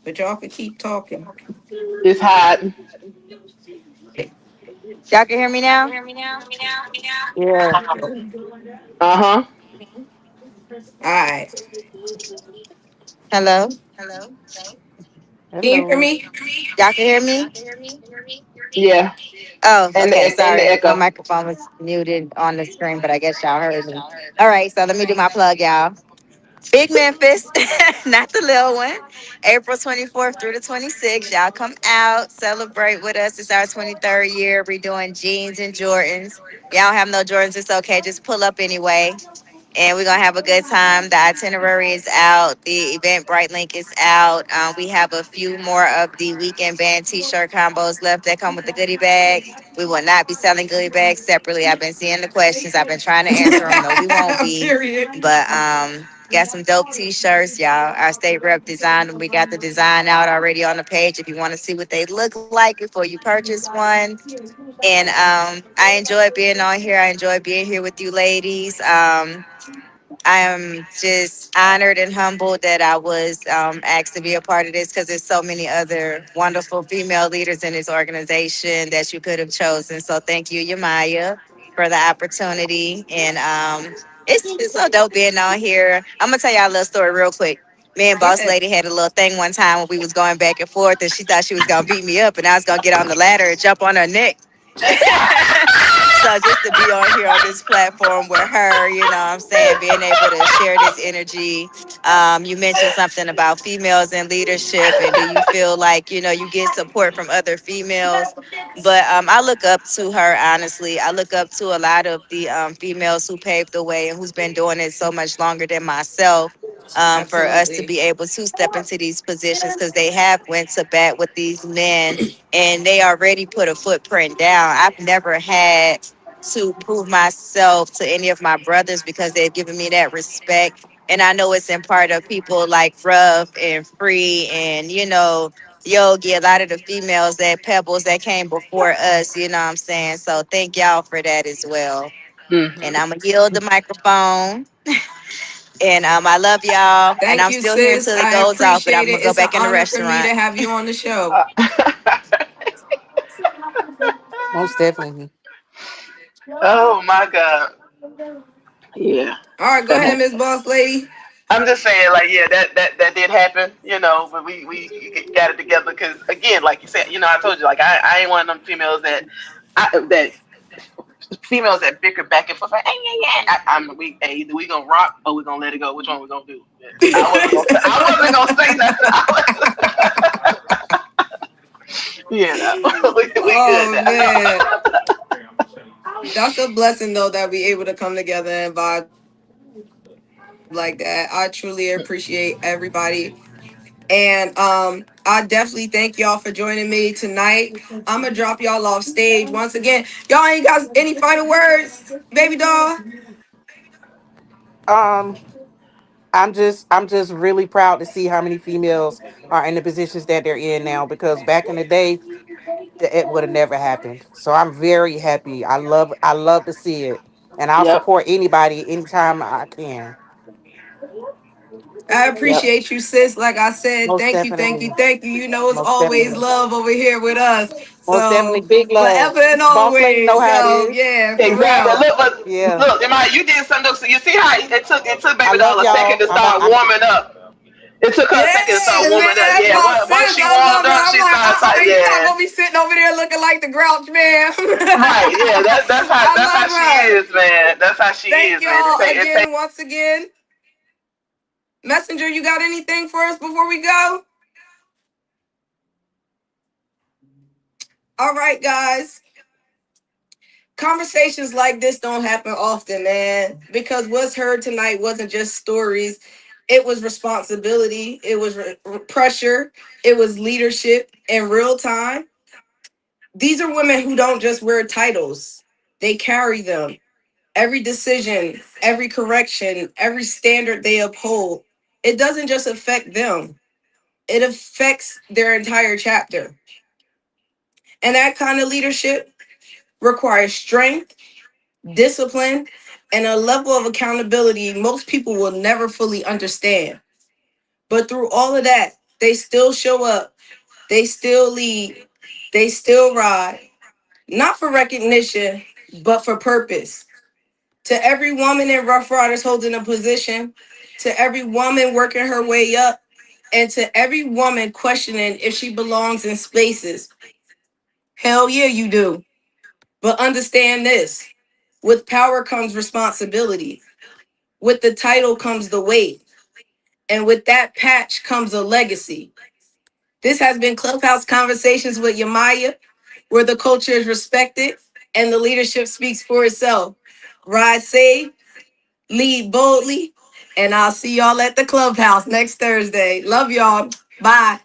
Speaker 1: but y'all could keep talking.
Speaker 2: It's hot.
Speaker 7: Y'all can hear me now?
Speaker 3: Yeah.
Speaker 2: Uh huh.
Speaker 1: All right.
Speaker 7: Hello?
Speaker 1: Can you hear
Speaker 3: Hello.
Speaker 1: me?
Speaker 7: Y'all can hear me?
Speaker 2: Yeah.
Speaker 7: Oh, okay.
Speaker 2: And the
Speaker 7: Sorry. My
Speaker 2: echo.
Speaker 7: microphone was muted on the screen, but I guess y'all heard me. All right. So let me do my plug, y'all. Big Memphis, not the little one. April 24th through the 26th. Y'all come out, celebrate with us. It's our 23rd year. We're doing jeans and Jordans. Y'all don't have no Jordans, it's okay. Just pull up anyway. And we're gonna have a good time. The itinerary is out. The Eventbrite link is out. We have a few more of the weekend band T-shirt combos left that come with the goodie bag. We will not be selling goodie bags separately. I've been seeing the questions. I've been trying to answer them. No, we won't be.
Speaker 1: Period.
Speaker 7: But got some dope T-shirts, y'all. Our state rep designed them. We got the design out already on the page. If you want to see what they look like before you purchase one. And I enjoy being on here. I enjoy being here with you ladies. I am just honored and humbled that I was asked to be a part of this because there's so many other wonderful female leaders in this organization that you could have chosen. So thank you, Yemaya, for the opportunity. And it's so dope being on here. I'm gonna tell y'all a little story real quick. Me and
Speaker 1: Go
Speaker 7: Boss
Speaker 1: ahead.
Speaker 7: Lady had a little thing one time when we was going back and forth, and she thought she was gonna beat me up, and I was gonna get on the ladder and jump on her neck. So just to be on here on this platform with her, you know what I'm saying, being able to share this energy. You mentioned something about females in leadership, and do you feel like, you get support from other females? But I look up to her, honestly. I look up to a lot of the females who paved the way and who's been doing it so much longer than myself. For us to
Speaker 1: Absolutely.
Speaker 7: be able to step into these positions because they have went to bat with these men and they already put a footprint down. I've never had to prove myself to any of my brothers because they've given me that respect. And I know it's in part of people like Ruff and Free and, yogi, a lot of the females that pebbles that came before us, you know what I'm saying? So thank y'all for that as well.
Speaker 2: Mm.
Speaker 7: And I'm gonna yield the microphone. And I love y'all. And
Speaker 1: Thank
Speaker 7: I'm
Speaker 1: you,
Speaker 7: still here
Speaker 1: sis.
Speaker 7: until it
Speaker 1: I
Speaker 7: goes off, but I'm
Speaker 1: appreciate
Speaker 7: gonna
Speaker 1: it.
Speaker 7: go
Speaker 1: It's an
Speaker 7: back in the
Speaker 1: honor for me
Speaker 7: restaurant.
Speaker 1: to have you on the show.
Speaker 2: Uh,
Speaker 3: Most definitely.
Speaker 2: oh my God. Yeah,
Speaker 1: All right, go
Speaker 2: that
Speaker 1: ahead,
Speaker 2: happened.
Speaker 1: Miss Boss Lady.
Speaker 2: I'm just saying, like, yeah, that did happen, but we got it together because, again, like you said, I told you, like, I ain't one of them females that females that bicker back and forth, like, hey, yeah, yeah. Hey, either we gonna rock or we gonna let it go. Which one we gonna do? Yeah. I wasn't gonna say nothing. We good
Speaker 1: Oh
Speaker 2: now.
Speaker 1: man, that's a blessing though that we able to come together and vibe like that. I truly appreciate everybody, and I definitely thank y'all for joining me tonight. I'm gonna drop y'all off stage once again. Y'all ain't got any final words, baby doll?
Speaker 3: Um, I'm just really proud to see how many females are in the positions that they're in now because back in the day it would have never happened. So I'm very happy. I love to see it. And I'll
Speaker 2: Yep,
Speaker 3: support anybody anytime I can.
Speaker 1: I
Speaker 2: yep.
Speaker 1: appreciate you, sis. Like I said,
Speaker 3: Most
Speaker 1: thank you, thank you,
Speaker 3: definitely.
Speaker 1: thank you. You know, it's
Speaker 3: Most
Speaker 1: always
Speaker 3: definitely.
Speaker 1: love over here with us.
Speaker 3: Most definitely
Speaker 1: So
Speaker 3: big love.
Speaker 1: forever and
Speaker 3: Boss lady know
Speaker 1: always.
Speaker 3: how it
Speaker 1: So
Speaker 3: is.
Speaker 1: yeah, for
Speaker 2: Exactly.
Speaker 1: real.
Speaker 2: Look, but
Speaker 3: Yeah.
Speaker 2: look, you did something. So you see how it took
Speaker 3: I
Speaker 2: baby
Speaker 3: love
Speaker 2: doll a second
Speaker 3: y'all.
Speaker 2: to start warming up. It took her a second to start
Speaker 1: Yes, man,
Speaker 2: warming up.
Speaker 1: that's
Speaker 2: Yeah,
Speaker 1: my
Speaker 2: once
Speaker 1: sis.
Speaker 2: she
Speaker 1: I love
Speaker 2: warmed
Speaker 1: her.
Speaker 2: up,
Speaker 1: I'm
Speaker 2: she
Speaker 1: like,
Speaker 2: started talking.
Speaker 1: you're not
Speaker 2: Yeah,
Speaker 1: gonna be sitting over there looking like the grouch, man.
Speaker 2: right. Yeah,
Speaker 1: I
Speaker 2: that's how
Speaker 1: love
Speaker 2: she
Speaker 1: her.
Speaker 2: is, man. That's how she
Speaker 1: Thank
Speaker 2: is, man.
Speaker 1: y'all again, once again. Messenger, you got anything for us before we go? All right, guys. Conversations like this don't happen often, man, because what's heard tonight wasn't just stories. It was responsibility, it was pressure, it was leadership in real time. These are women who don't just wear titles, they carry them. Every decision, every correction, every standard they uphold, it doesn't just affect them, it affects their entire chapter. And that kind of leadership requires strength, discipline, and a level of accountability most people will never fully understand. But through all of that, they still show up, they still lead, they still ride, not for recognition, but for purpose. To every woman in Rough Riders holding a position, to every woman working her way up, and to every woman questioning if she belongs in spaces. Hell yeah, you do. But understand this, with power comes responsibility. With the title comes the weight. And with that patch comes a legacy. This has been Clubhouse Conversations with Yemaya, where the culture is respected and the leadership speaks for itself. Rise safe, lead boldly, and I'll see y'all at the clubhouse next Thursday. Love y'all. Bye.